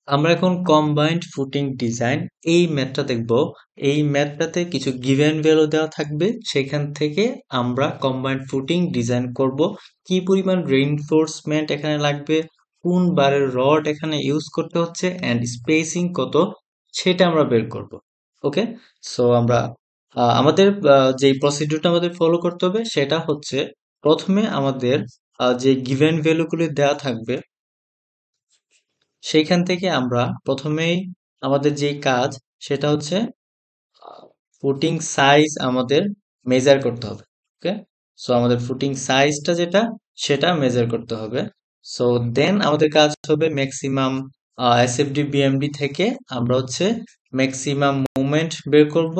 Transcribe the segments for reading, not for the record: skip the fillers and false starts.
আমরা এখন combined footing design এই ম্যাথটা দেখব। এই ম্যাথটাতে কিছু গিভেন ভ্যালু দেওয়া থাকবে, সেখান থেকে আমরা কম্বাইন্ড ফুটিং ডিজাইন করব। কি পরিমাণ রেইনফোর্সমেন্ট এখানে লাগবে, কোন বারের রড এখানে ইউজ করতে হচ্ছে, অ্যান্ড স্পেসিং কত, সেটা আমরা বের করব। ওকে, সো আমরা আমাদের যে প্রসিডিউরটা আমাদের ফলো করতে হবে সেটা হচ্ছে, প্রথমে আমাদের যে গিভেন ভ্যালুগুলি দেওয়া থাকবে সেইখান থেকে আমরা প্রথমেই আমাদের যে কাজ সেটা হচ্ছে ফুটিং সাইজ আমাদের মেজার করতে হবে। ওকে, সো আমাদের ফুটিং সাইজটা যেটা সেটা মেজার করতে হবে। সো দেন আমাদের কাজ হবে ম্যাক্সিমাম এসএফডি বিএমডি থেকে আমরা হচ্ছে ম্যাক্সিমাম মুভমেন্ট বের করব।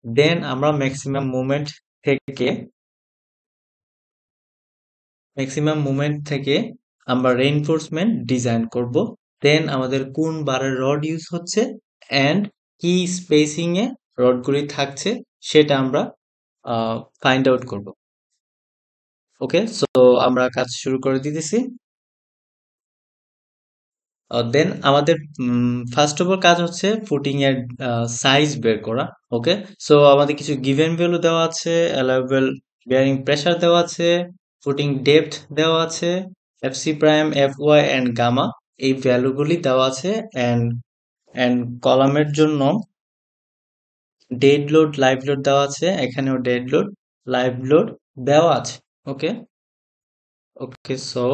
দেন আমরা ম্যাক্সিমাম মুভমেন্ট থেকে আমরা রেইনফোর্সমেন্ট ডিজাইন করব। দেন আমাদের কোন বারের রড ইউজ হচ্ছে অ্যান্ড কি স্পেসিং এ রডগুলি থাকছে সেটা আমরা ফাইন্ড আউট করব। ওকে, সো আমরা কাজ শুরু করে দিতেছি। দেন আমাদের ফার্স্ট অফ অল কাজ হচ্ছে ফুটিং এর সাইজ বের করা। ওকে, সো আমাদের কিছু গিভেন ভ্যালু দেওয়া আছে, অ্যালাউয়েবল বেয়ারিং প্রেসার দেওয়া আছে, ফুটিং ডেপথ দেওয়া আছে, FC prime, F Y and gamma, এই ভ্যালুগুলি দেওয়া আছে। অ্যান্ড অ্যান্ড কলামের জন্য ডেড লোড, লাইভ লোড দেওয়া আছে, এখানেও ডেড লোড, লাইভ লোড দেওয়া আছে। ওকে, ওকে, সো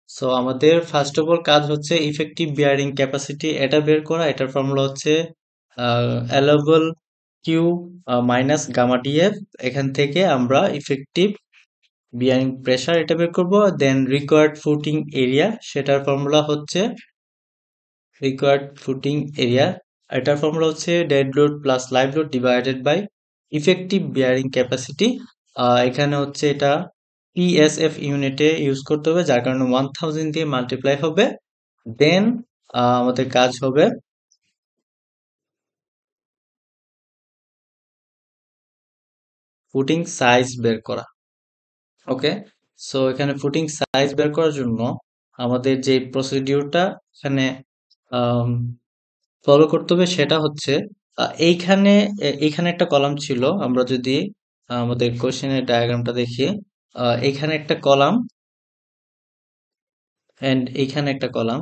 সো আমাদের ফার্স্ট অফ অল কাজ হচ্ছে ইফেক্টিভ বিয়ারিং ক্যাপাসিটি এটা বের করা। এটার ফর্মুলা হচ্ছে allowable Q minus gamma DF. এখান থেকে আমরা ইফেক্টিভ বিয়ারিং প্রেসার এটা বের করব। দেন রিকোয়ার্ড ফুটিং এরিয়া, সেটার ফর্মুলা হচ্ছে এটার ফর্মুলা হচ্ছে dead load plus live load divided by effective bearing capacity. এখানে হচ্ছে এটা পিএসএফ ইউনিটে ইউজ করতে হবে, যার কারণে 1000 দিয়ে মাল্টিপ্লাই হবে। দেন আমাদের কাজ হবে ফুটিং সাইজ বের করা। ওকে, সো এখানে ফুটিং সাইজ বের করার জন্য আমাদের যে প্রসিডিউরটা এখানে ফলো করতে হবে সেটা হচ্ছে এইখানে একটা কলাম ছিল। আমরা যদি আমাদের কোশ্চেনের ডায়াগ্রামটা দেখি, এইখানে একটা কলাম এন্ড এইখানে একটা কলাম,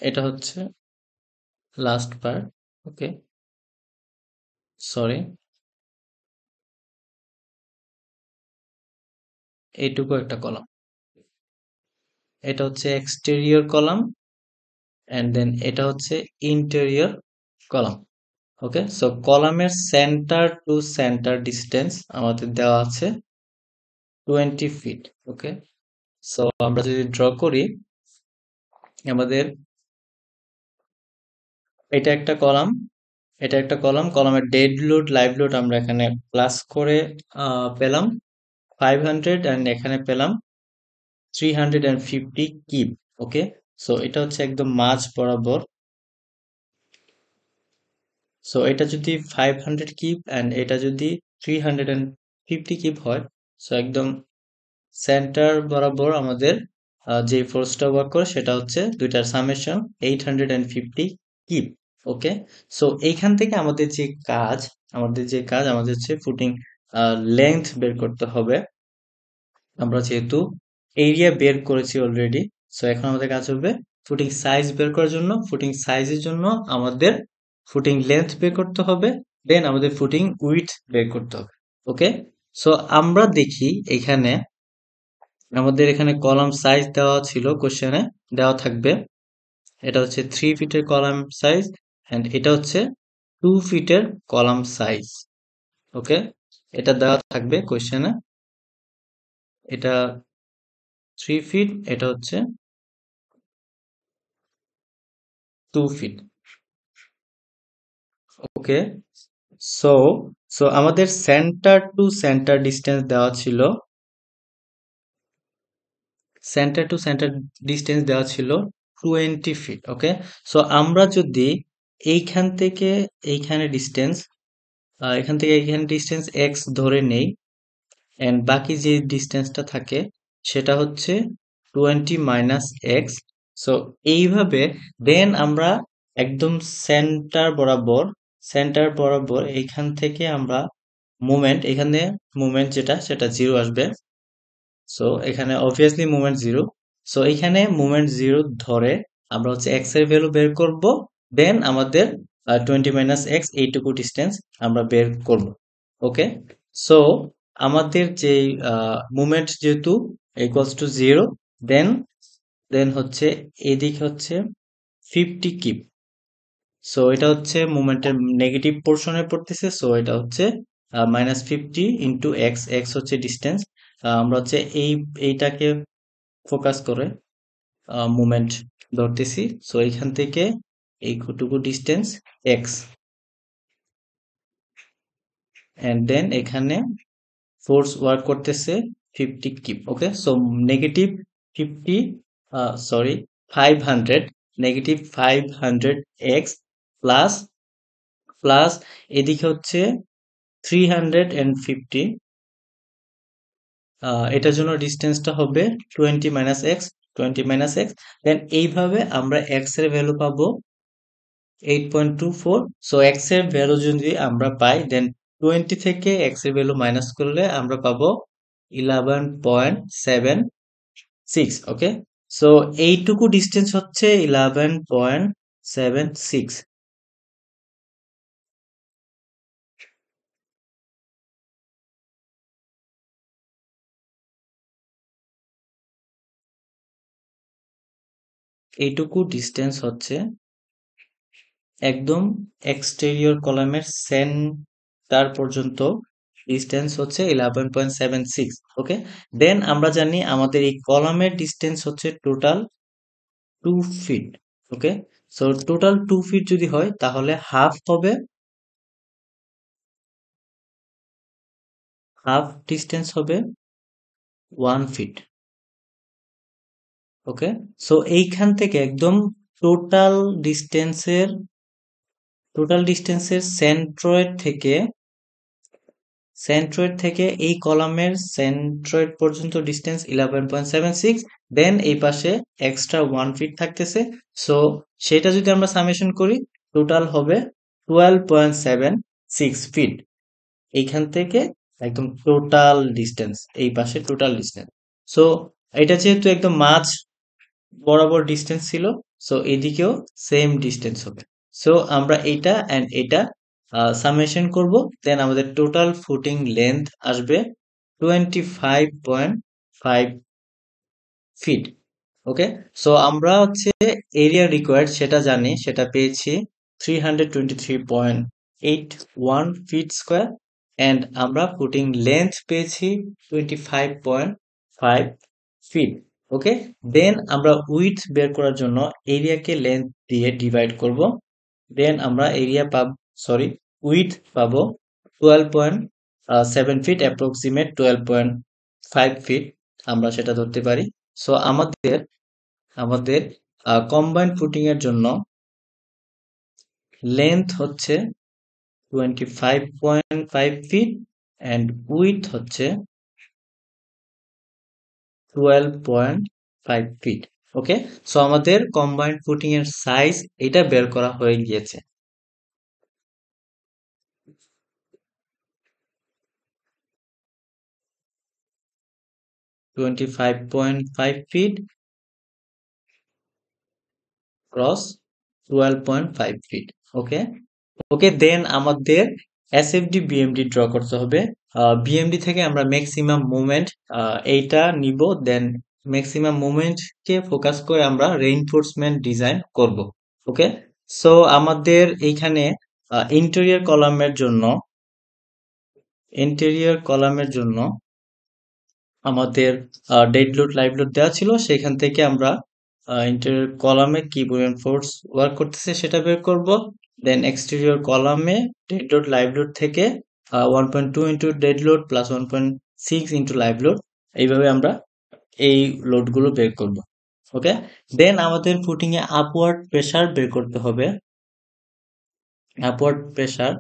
এটা হচ্ছে লাস্ট পার্ট। ওকে, সরি, এইটুকু একটা কলাম, এটা হচ্ছে এক্সটেরিয়র কলাম এন্ড দেন এটা হচ্ছে ইন্টেরিয়র কলাম। ওকে, সো কলামের সেন্টার টু সেন্টার ডিস্টেন্স আমাদের দেওয়া আছে 20 ফিট। ওকে, সো আমরা যদি ড্র করি, আমাদের এটা একটা কলাম, কলামের ডেড লোড, লাইভ লোড আমরা এখানে প্লাস করে পেলাম 500 অ্যান্ড এখানে পেলাম 350 কিপ। ওকে, সো এটা হচ্ছে একদম মাঝ বরাবর। সো এটা যদি 500 কিপ অ্যান্ড এটা যদি 350 কিপ হয়, সো একদম সেন্টার বরাবর আমাদের যে ফোর্সটা ওয়ার্ক করে সেটা হচ্ছে দুইটার সামেশন 850 কিপ। ওকে, সো এইখান থেকে আমাদের হচ্ছে ফুটিং লেন্থ বের করতে হবে। আমরা যেহেতু এরিয়া বের করেছি অলরেডি, সো এখন আমাদের কাজ হবে ফুটিং সাইজ বের করার জন্য। ফুটিং সাইজের জন্য আমাদের ফুটিং লেন্থ বের করতে হবে, দেন আমাদের ফুটিং উইডথ বের করতে হবে। ওকে, সো আমরা দেখি আমাদের এখানে কলাম সাইজ দেওয়া ছিল, কোশ্চেনে দেওয়া থাকবে। এটা হচ্ছে 3 ফিটের কলাম সাইজ এন্ড এটা হচ্ছে 2 ফিটের কলাম সাইজ। ওকে, এটা দেওয়া থাকবে কোশ্চেনে। এটা 3 ফিট, এটা হচ্ছে 2 ফিট। ওকে, সো সো আমাদের সেন্টার টু সেন্টার ডিস্টেন্স দেওয়া ছিল, সেন্টার টু সেন্টার ডিস্টেন্স দেওয়া ছিল 20 ফিট। ওকে, সো আমরা যদি এইখান থেকে এইখানে ডিস্টেন্স, এখানে ডিস্টেন্স x ধরে নেই, এন্ড বাকি যে ডিস্টেন্সটা থাকে সেটা হচ্ছে 20 - x। সো এইভাবে দেন আমরা একদম সেন্টার বরাবর এইখান থেকে আমরা এখানে মুভমেন্ট যেটা সেটা 0 আসবে। সো এখানে অবভিয়াসলি মুভমেন্ট 0। সো এখানে মুভমেন্ট 0 ধরে আমরা হচ্ছে x এর ভ্যালু বের করব। দেন আমাদের 20 - x এইটুকু ডিস্টেন্স আমরা বের করব। ওকে, সো আমাদের যে মুভমেন্ট যেহেতু ইকুয়ালস টু 0, দেন দেন হচ্ছে এদিকে হচ্ছে 50 কিপ। সো এটা হচ্ছে মুভমেন্টের নেগেটিভ পোর্শনে পড়তেছে। সো এটা হচ্ছে -50 ইন্টু এক্স। এক্স হচ্ছে ডিস্টেন্স। আমরা হচ্ছে এইটাকে ফোকাস করে মুভমেন্ট ধরতেছি। সো এইখান থেকে এইটুকু ডিস্টেন্স এক্স, এন্ড দেন এখানে ফোর্স ওয়ার্ক করতেছে 50 kip. Okay, so negative 50, sorry 500, -500 x plus plus এদিকে হচ্ছে 350। এটার জন্য ডিস্টেন্সটা হবে 20 - x, 20 - x। দেন এইভাবে আমরা এক্স এর ভ্যালু পাবো 8.24। সো এক্স এর ভ্যালু যদি আমরা পাই, দেন 20 থেকে এক্স এর ভ্যালু মাইনাস করলে আমরা পাবো 11.76। ওকে, সো এইটুকু ডিস্টেন্স হচ্ছে 11.76। এইটুকু ডিস্টেন্স হচ্ছে একদম এক্সটেরিয়র কলামের সেন্টার পর্যন্ত ডিস্টেন্স হচ্ছে 11.76। ওকে, দেন আমরা জানি আমাদের এই কলামের ডিস্টেন্স হচ্ছে total 2 feet. Okay, so total 2 fit যদি হয় তাহলে হাফ ডিস্টেন্স হবে 1 ফিট। ওকে, সো এইখান থেকে একদম টোটাল ডিস্টেন্সের সেন্ট্রয়েড থেকে এই কলামের সেন্ট্রয়েড পর্যন্ত ডিস্টেন্স 11.76। দেন এই পাশে এক্সট্রা 1 ফিট থাকতেছে। সো সেটা যদি আমরা সামেশন করি, টোটাল হবে 12.76 ফিট। এইখান থেকে একদম টোটাল ডিস্টেন্স, এই পাশে টোটাল ডিস্টেন্স। সো এটা যেহেতু একদম মাঝ বরাবর ডিস্টেন্স ছিল, সো এদিকেও সেম ডিস্টেন্স হবে। সো আমরা এটা এন্ড এটা সামেশন করব। দেন আমাদের টোটাল ফুটিং লেন্থ আসবে 25.5 ফিট। ওকে, সো আমরা হচ্ছে এরিয়া রিকোয়ার্ড সেটা জানি, সেটা পেয়েছি 323.81 ফিট স্কোয়ার। এন্ড আমরা ফুটিং লেন্থ পেয়েছি 25.5 ফিট। ওকে, দেন আমরা উইডথ বের করার জন্য এরিয়াকে লেন্থ দিয়ে ডিভাইড করব। দেন আমরা উইডথ পাবো 12.7 ফিট, অ্যাপ্রক্সিমেট 12.5 ফিট আমরা সেটা ধরতে পারি। সো আমাদের কম্বাইন্ড ফুটিং এর জন্য লেন্থ হচ্ছে 25.5 ফিট এন্ড উইডথ হচ্ছে 12.5 ফিট। ওকে, সো আমাদের কম্বাইন্ড ফুটিং এর সাইজ এটা বের করা হয়ে গিয়েছে। 25.5 ফিট ক্রস 12.5 ফিট। ওকে, ওকে, দেন আমাদের এসএফডি বিএমডি ড্র করতে হবে। বিএমডি থেকে আমরা ম্যাক্সিমাম মুভমেন্ট এইটা নিব। দেন ম্যাক্সিমাম মুভমেন্ট কে ফোকাস করে আমরা রেইনফোর্সমেন্ট ডিজাইন করব। ওকে, সো আমাদের এইখানে ইন্টেরিয়র কলামের জন্য আমাদের ডেড লোড লাইভ লোড দেওয়া ছিল। সেখান থেকে আমরা ইন্টেরিয়র কলামে কি পরিমাণ ফোর্স ওয়ার্ক করতেছে সেটা বের করব। দেন এক্সটেরিয়র কলামে ডেড লোড লাইভ লোড থেকে 1.2 into dead load plus 1.6 into live load, এইভাবে আমরা এই লোডগুলো বের করব। ওকে, দেন আমাদের ফুটিং এ আপওয়ার্ড প্রেসার বের করতে হবে। আপওয়ার্ড প্রেসার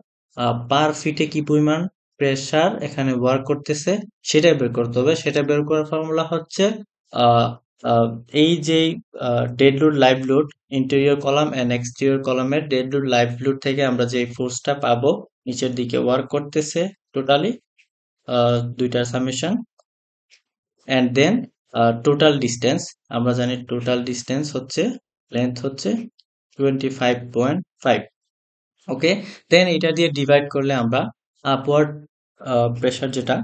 পার ফিটে কি পরিমাণ প্রেসার এখানে ওয়ার্ক করতেছে সেটা বের করতে হবে। সেটা বের করার ফর্মুলা হচ্ছে আহ, এই যে dead load live load interior column and exterior কলামের ডেড লোড লাইভ লোড থেকে আমরা যে ফোর্সটা পাবো নিচের দিকে ওয়ার্ক করতেছে টোটালি দুইটার summation and then total distance আমরা জানি টোটাল ডিস্টেন্স হচ্ছে লেন্থ হচ্ছে 25.5 ওকে দেন এটা দিয়ে ডিভাইড করলে আমরা আপওয়ার্ড প্রেসার যেটা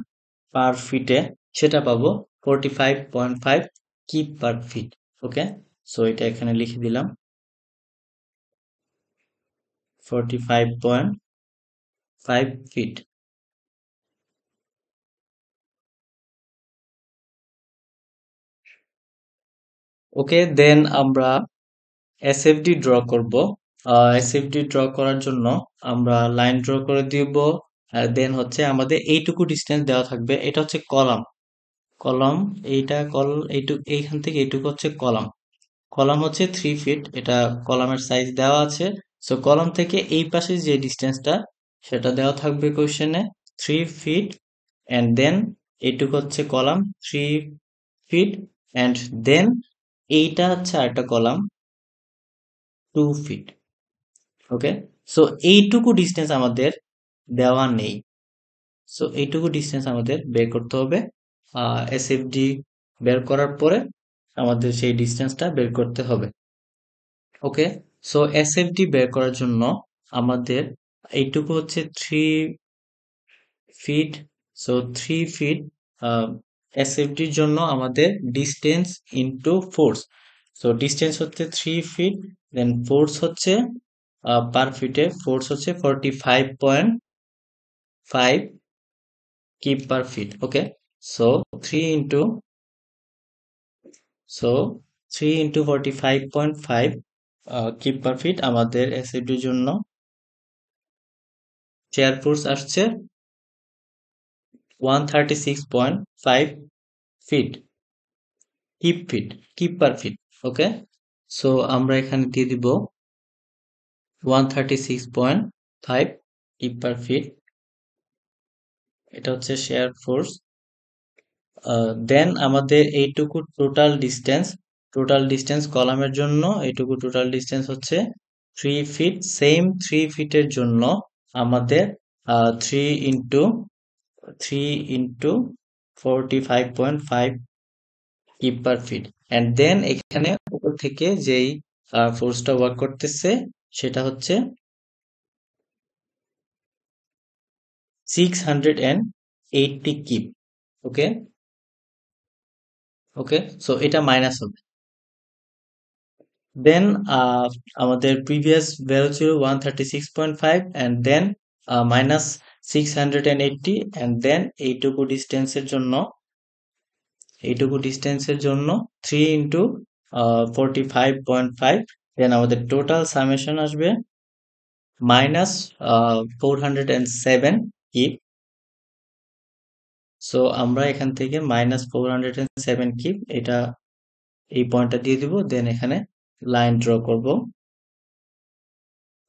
পার ফিটে সেটা পাবো 45.5 kip per feet okay so এটা এখানে লিখে দিলাম 45.5 ফিট ওকে দেন আমরা এসএফডি ড্র করব এসএফডি ড্র করার জন্য আমরা লাইন ড্র করে দিব দেন হচ্ছে আমাদের এইটুকু ডিস্টেন্স দেওয়া থাকবে এটা হচ্ছে কলাম কলাম এইটা এইটুকু এইখান থেকে এইটুকু হচ্ছে কলাম কলাম হচ্ছে 3 ফিট এটা কলামের সাইজ দেওয়া আছে সো কলাম থেকে এই পাশে যে ডিস্টেন্সটা সেটা দেওয়া থাকবে কোশ্চেনে 3 ফিট এন্ড দেন এইটুকু হচ্ছে কলাম 3 ফিট এন্ড দেন এইটা হচ্ছে আরেকটা কলাম 2 ফিট ওকে সো এইটুকু ডিস্টেন্স আমাদের দেওয়া নেই সো এইটুকু ডিস্টেন্স আমাদের বের করতে হবে এসএফডি বের করার পরে আমাদের সেই ডিস্টেন্সটা বের করতে হবে ওকে সো এসএফডি বের করার জন্য আমাদের এইটুকু হচ্ছে 3 ফিট সো 3 ফিট এসএফডির জন্য আমাদের distance into force so distance হচ্ছে 3 ফিট দেন ফোর্স হচ্ছে পার ফিটে ফোর্স হচ্ছে 45.5 kip per feet okay so three into so 3 into 45.5 kip per feet আমাদের এসএফডির জন্য চেয়ার ফোর্স আসছে 136.5 feet kip per feet okay so আমরা এখানে দিয়ে দিব 136.5 কিপ পার ফিট এটা হচ্ছে শেয়ার ফোর্স দেন আমাদের এইটুকু টোটাল ডিস্টেন্স কলামের জন্য এইটুকু টোটাল ডিস্টেন্স হচ্ছে 3 ফিট সেম 3 ফিটের জন্য আমাদের 3 into 45.5 kip per feet and then এখানে উপর থেকে যেই ফোর্সটা ওয়ার্ক করতেছে সেটা হচ্ছে 680 কিপ ওকে ওকে সো এটা মাইনাস হবে দেন আমাদের প্রিভিয়াস ভ্যালু ছিল 136.5 and then minus 680 and then এইটুকু ডিস্টেন্সের জন্য 3 ইন্টু 45.5 দেন আমাদের টোটাল সামেশন আসবে মাইনাস 407 কিপ সো আমরা এখান থেকে -407 কিপ এটা এই পয়েন্টটা দিয়ে দিব দেন এখানে লাইন ড্র করব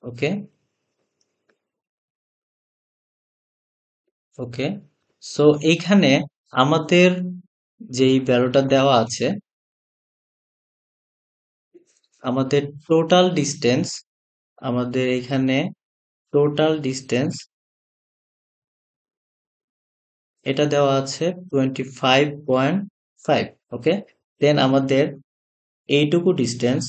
ওকে ওকে সো এইখানে আমাদের যেই ভ্যালুটা দেওয়া আছে আমাদের টোটাল ডিস্টেন্স আমাদের এখানে টোটাল ডিস্টেন্স এটা দেওয়া আছে 25.5 ওকে দেন আমাদের এইটুকু ডিস্টেন্স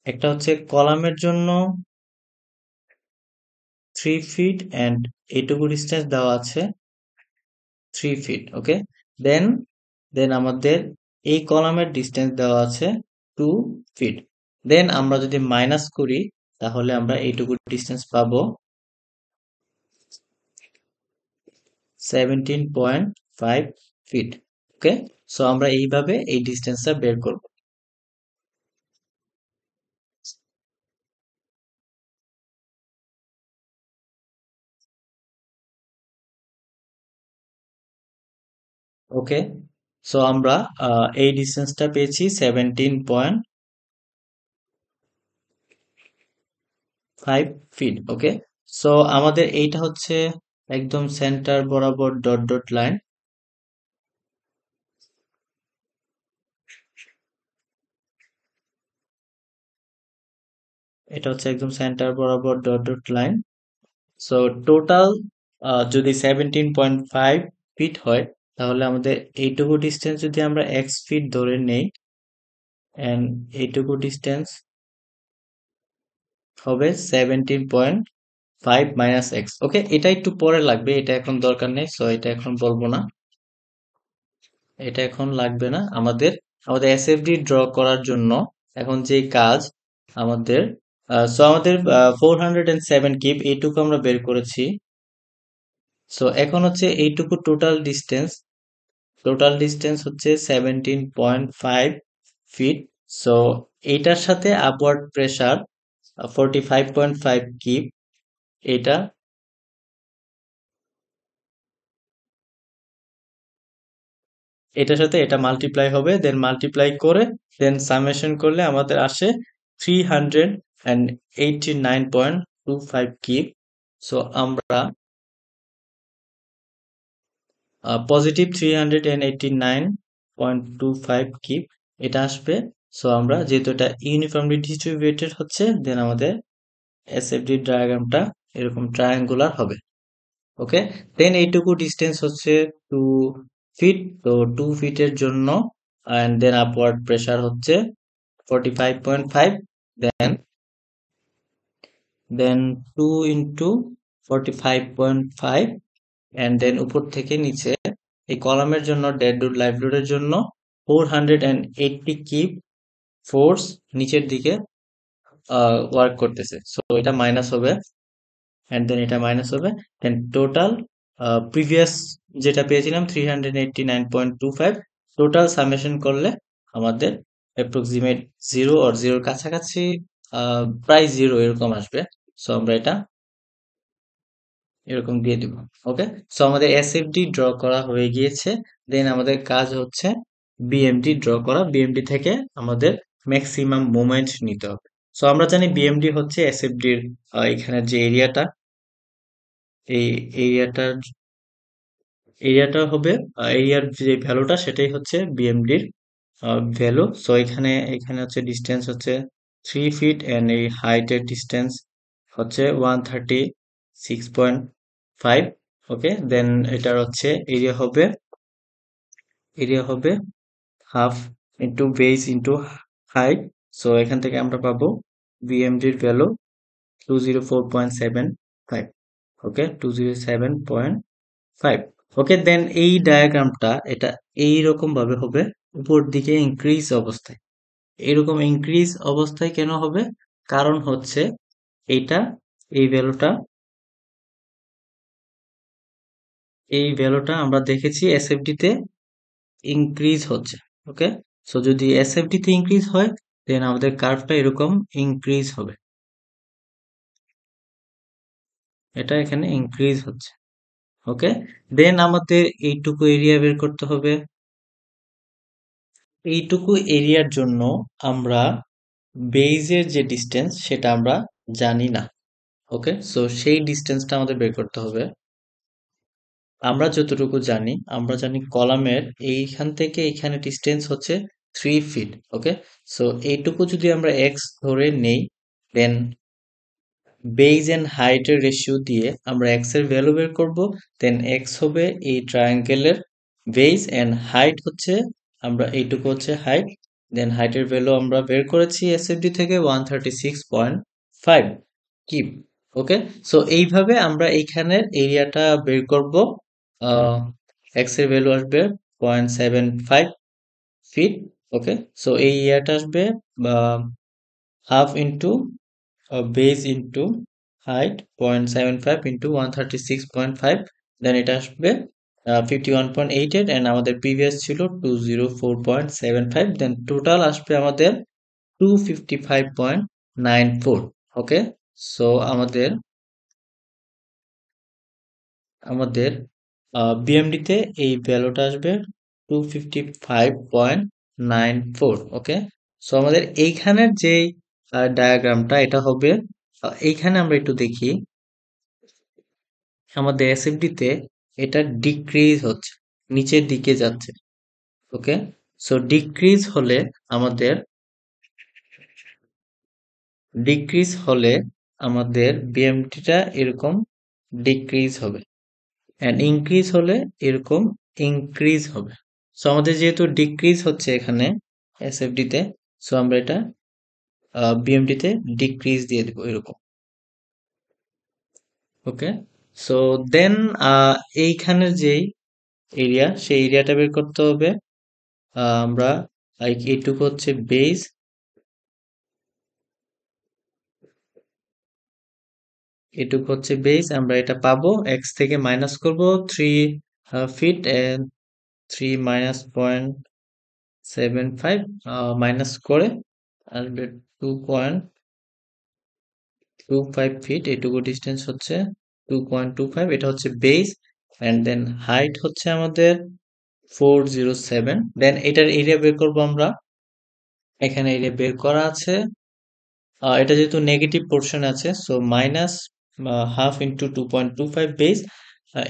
একটা হচ্ছে কলামের জন্য 3 ফিট এন্ড এইটুকু ডিস্টেন্স দেওয়া আছে 3 ফিট ওকে দেন দেন আমাদের এই কলামের ডিস্টেন্স দেওয়া আছে 2 ফিট দেন আমরা যদি মাইনাস করি তাহলে আমরা এইটুকু ডিস্টেন্স পাবো 17.5 ফিট ওকে সো আমরা এইভাবে এই ডিস্টেন্সটা বের করব ওকে সো আমরা এই ডিস্টেন্সটা পেয়েছি 17.5 ফিট ওকে সো আমাদের এইটা হচ্ছে একদম সেন্টার বরাবর ডট ডট লাইন এটা হচ্ছে একদম সেন্টার বরাবর dot dot line. So total যদি 17.5 ফিট হয়, তাহলে আমাদের এইটুকু ডিস্টেন্স যদি আমরা এক্স ফিট ধরে নেই, এন্ড এইটুকু ডিস্টেন্স হবে 17.5 মাইনাস এক্স। ওকে, এটা একটু পরে লাগবে, এটা এখন দরকার নেই, সো এটা এখন বলবো না, এটা এখন লাগবে না আমাদের। আমাদের এসএফডি ড্র করার জন্য এখন যে কাজ আমাদের, সো আমাদের 407 কিপ এইটুকু আমরা বের করেছি। সো এখন হচ্ছে এইটুকু টোটাল ডিস্টেন্স হচ্ছে 17.5 ফিট। সো এইটার সাথে আপওয়ার্ড প্রেসার 45.5 কিপ, এটা এটার সাথে এটা মাল্টিপ্লাই হবে, দেন মাল্টিপ্লাই করে দেন সামেশন করলে আমাদের আসে 389.25 কিপ। সো আমরা পজিটিভ 389.25 কিপ এটা আসবে। সো আমরা যেহেতু এটা ইউনিফর্মলি ডিস্ট্রিবিউটেড হচ্ছে, দেন আমাদের এসএফডি ডায়াগ্রামটা এরকম ট্রায়াঙ্গুলার হবে। ওকে, দেন এইটুকু ডিস্টেন্স হচ্ছে 2 ফিট। তো 2 ফিটের জন্য অ্যান্ড দেন আপওয়ার্ড প্রেসার হচ্ছে 45.5, দেন দেন 2 × 45.5, অ্যান্ড দেন উপর থেকে নিচে এই কলামের জন্য ডেড লোড লাইভ লোডের জন্য 480 কিপ ফোর্স নিচের দিকে ওয়ার্ক করতেছে। সো এটা মাইনাস হবে, অ্যান্ড দেন এটা মাইনাস হবে, দেন টোটাল প্রিভিয়াস যেটা পেয়েছিলাম 389.25, টোটাল সামেশন করলে আমাদের অ্যাপ্রক্সিমেট জিরো আর জিরোর কাছাকাছি প্রায় জিরো এরকম আসবে। সো আমরা এটা এরকম দিয়ে দিব। ওকে, সো আমাদের এসএফডি ড্র করা হয়ে গিয়েছে। দেন আমাদের কাজ হচ্ছে বিএমডি ড্র করা। বিএমডি থেকে আমাদের ম্যাক্সিমাম মোমেন্ট নিতে হবে। সো আমরা জানি বিএমডি হচ্ছে এসএফডির এখানে যে এরিয়াটা, এই এরিয়াটার এরিয়াটা হবে, এরিয়ার যে ভ্যালুটা সেটাই হচ্ছে বিএমডির ভ্যালু। সো এখানে এখানে হচ্ছে ডিস্টেন্স হচ্ছে 3 ফিট, এন্ড এই হাইটের ডিস্টেন্স হচ্ছে 136.5। ওকে, দেন এটার হচ্ছে এরিয়া হবে half into base into height. So এখান থেকে আমরা পাবো বিএমডির ভ্যালু 204.75। ওকে, 207.5। ওকে, দেন এই ডায়াগ্রামটা এটা এইরকম ভাবে হবে, উপর দিকে ইনক্রিজ অবস্থায়। এরকম ইনক্রিজ অবস্থায় কেন হবে? কারণ হচ্ছে এইটা, এই ভ্যালুটা এই ভ্যালুটা আমরা দেখেছি এসএফডি তে ইনক্রিজ হচ্ছে। ওকে, সো যদি এসএফডি তে ইনক্রিজ হয়, দেন আমাদের কার্ভটা এরকম ইনক্রিজ হবে, এটা এখানে ইনক্রিজ হচ্ছে। ওকে, দেন আমাদের এইটুকু এরিয়া বের করতে হবে। এইটুকু এরিয়ার জন্য আমরা বেইজের যে ডিস্টেন্স সেটা আমরা জানি না। ওকে, সো সেই ডিস্টেন্সটা আমাদের বের করতে হবে। আমরা যতটুকু জানি, আমরা জানি কলামের এইখান থেকে এখানে ডিস্টেন্স হচ্ছে 3 ফিট। ওকে, সো এইটুকু যদি আমরা এক্স ধরে নেই, দেন বেজ এন্ড হাইটের রেশিও দিয়ে আমরা এক্স এর ভ্যালু বের করব। দেন এক্স হবে এই ট্রায়াঙ্গেলের বেজ, এন্ড হাইট হচ্ছে, আমরা এইটুকু হচ্ছে হাইট, দেন হাইটের ভ্যালু আমরা বের করেছি এসএফডি থেকে 136.5 কিপ। ওকে, সো এইভাবে আমরা এইখানের এরিয়াটা বের করব। এক্স এর ভ্যালু আসবে 0.75 ফিট। ওকে, সো এই এরিয়াটা আসবে half into base into height 0.75 into 136.5, দেন এটা আসবে 51.88, এন্ড আমাদের প্রিভিয়াস ছিল 204.75, দেন টোটাল আসবে আমাদের 255.94। ওকে, সো আমাদের আমাদের বিএমডি তে এই ভ্যালুটা আসবে 255.94। ওকে, সো আমাদের এইখানের যে ডায়াগ্রামটা এটা হবে, এইখানে আমরা একটু দেখি, আমাদের এসএফডি তে এটা ডিক্রিজ হচ্ছে, নিচের দিকে যাচ্ছে। ওকে, সো ডিক্রিজ হলে আমাদের ডিক্রিজ হলে আমাদের বিএমটিটা এরকম ডিক্রিজ হবে, অ্যান্ড ইনক্রিজ হলে এরকম ইনক্রিজ হবে। সো আমাদের যেহেতু ডিক্রিজ হচ্ছে এখানে এসএফডিতে, সো আমরা এটা বিএমটিতে ডিক্রিজ দিয়ে দেবো এরকম। ওকে, সো দেন এইখানের যেই এরিয়া, সেই এরিয়াটা বের করতে হবে। আমরা লাইক এইটুকু হচ্ছে বেস, এটুকু হচ্ছে বেস, আমরা এটা পাবো এক্স থেকে মাইনাস করব 3 ফিট, এন্ড 3 - 0.75 মাইনাস করে আসবে 2.25 ফিট। এটুকু ডিস্টেন্স হচ্ছে 2.25, এটা হচ্ছে বেস, অ্যান্ড দেন হাইট হচ্ছে আমাদের 407। দেন এটার এরিয়া বের করবো আমরা। এখানে এরিয়া বের করা আছে, এটা যেহেতু নেগেটিভ পোর্শন আছে, so minus half into 2.25 base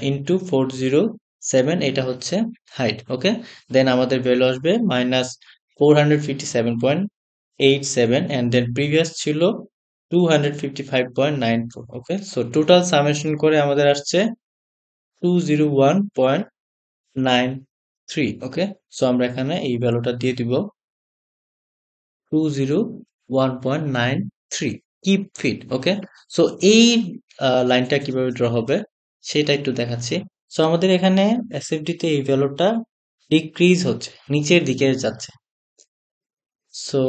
into 407, এটা হচ্ছে হাইট। ওকে, দেন আমাদের ভ্যালু আসবে -457.87, অ্যান্ড দেন প্রিভিয়াস ছিল 255.94। ওকে, সো টোটাল সামেশন করে আমাদের আসছে 201.93। ওকে, সো আমরা এখানে এই ভ্যালুটা দিয়ে দিব 201.93 কিপ ফিট। ওকে, সো এই লাইনটা কিভাবে ড্র হবে সেটা একটু দেখাচ্ছি। সো আমাদের এখানে এসএফডি তে এই ভ্যালুটা ডিক্রিজ হচ্ছে, নিচের দিকে যাচ্ছে। সো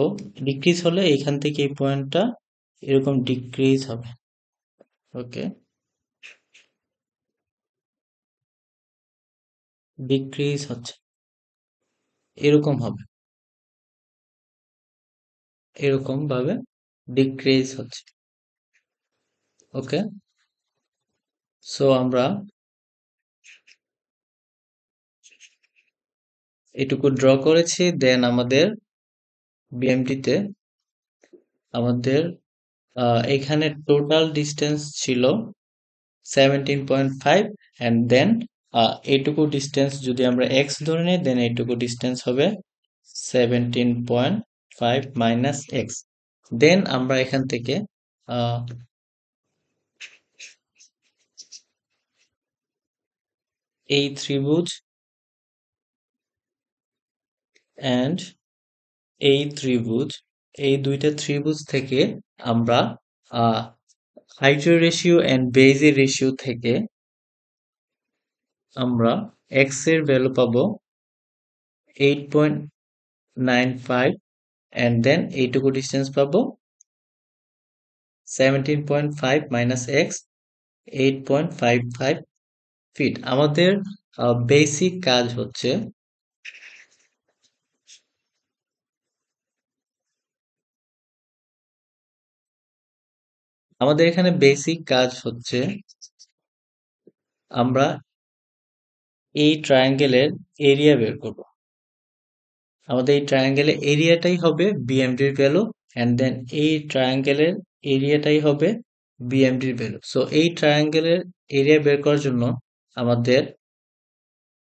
ডিক্রিজ হলে এইখান থেকে এই পয়েন্টটা এরকম ডিক্রিজ হবে। ওকে, ডিক্রিজ হচ্ছে, এরকম হবে, এরকম ভাবে ডিক্রিজ হচ্ছে। ওকে, সো আমরা এটুকু ড্র করেছি। দেন আমাদের বিএমটিতে আমাদের এখানে টোটাল ডিস্টেন্স ছিল 17.5, অ্যান্ড দেন এইটুকু ডিস্টেন্স যদি আমরা এক্স ধরে নিই, দেন এইটুকু ডিস্টেন্স হবে 17.5 মাইনাস এক্স। দেন আমরা এখান থেকে আহ, এই ত্রিভুজ অ্যান্ড এই ত্রিভুজ, এই দুইটা ত্রিভুজ থেকে আমরা হাইটের রেশিও অ্যান্ড বেজের রেশিও থেকে আমরা এক্স এর ভ্যালু পাবো 8.95, অ্যান্ড দেন এইটুকু ডিস্টেন্স পাবো 17.5 মাইনাস এক্স, 8.55 ফিট। আমাদের বেসিক কাজ হচ্ছে, আমাদের এখানে বেসিক কাজ হচ্ছে আমরা এই ট্রায়াঙ্গেলের এরিয়া বের করব। আমাদের এই ট্রায়াঙ্গেলের এরিয়াটাই হবে বিএমডির ভ্যালু, অ্যান্ড দেন এই ট্রায়াঙ্গেলের এরিয়াটাই হবে বিএমডির ভ্যালু। সো এই ট্রায়াঙ্গেলের এরিয়া বের করার জন্য আমাদের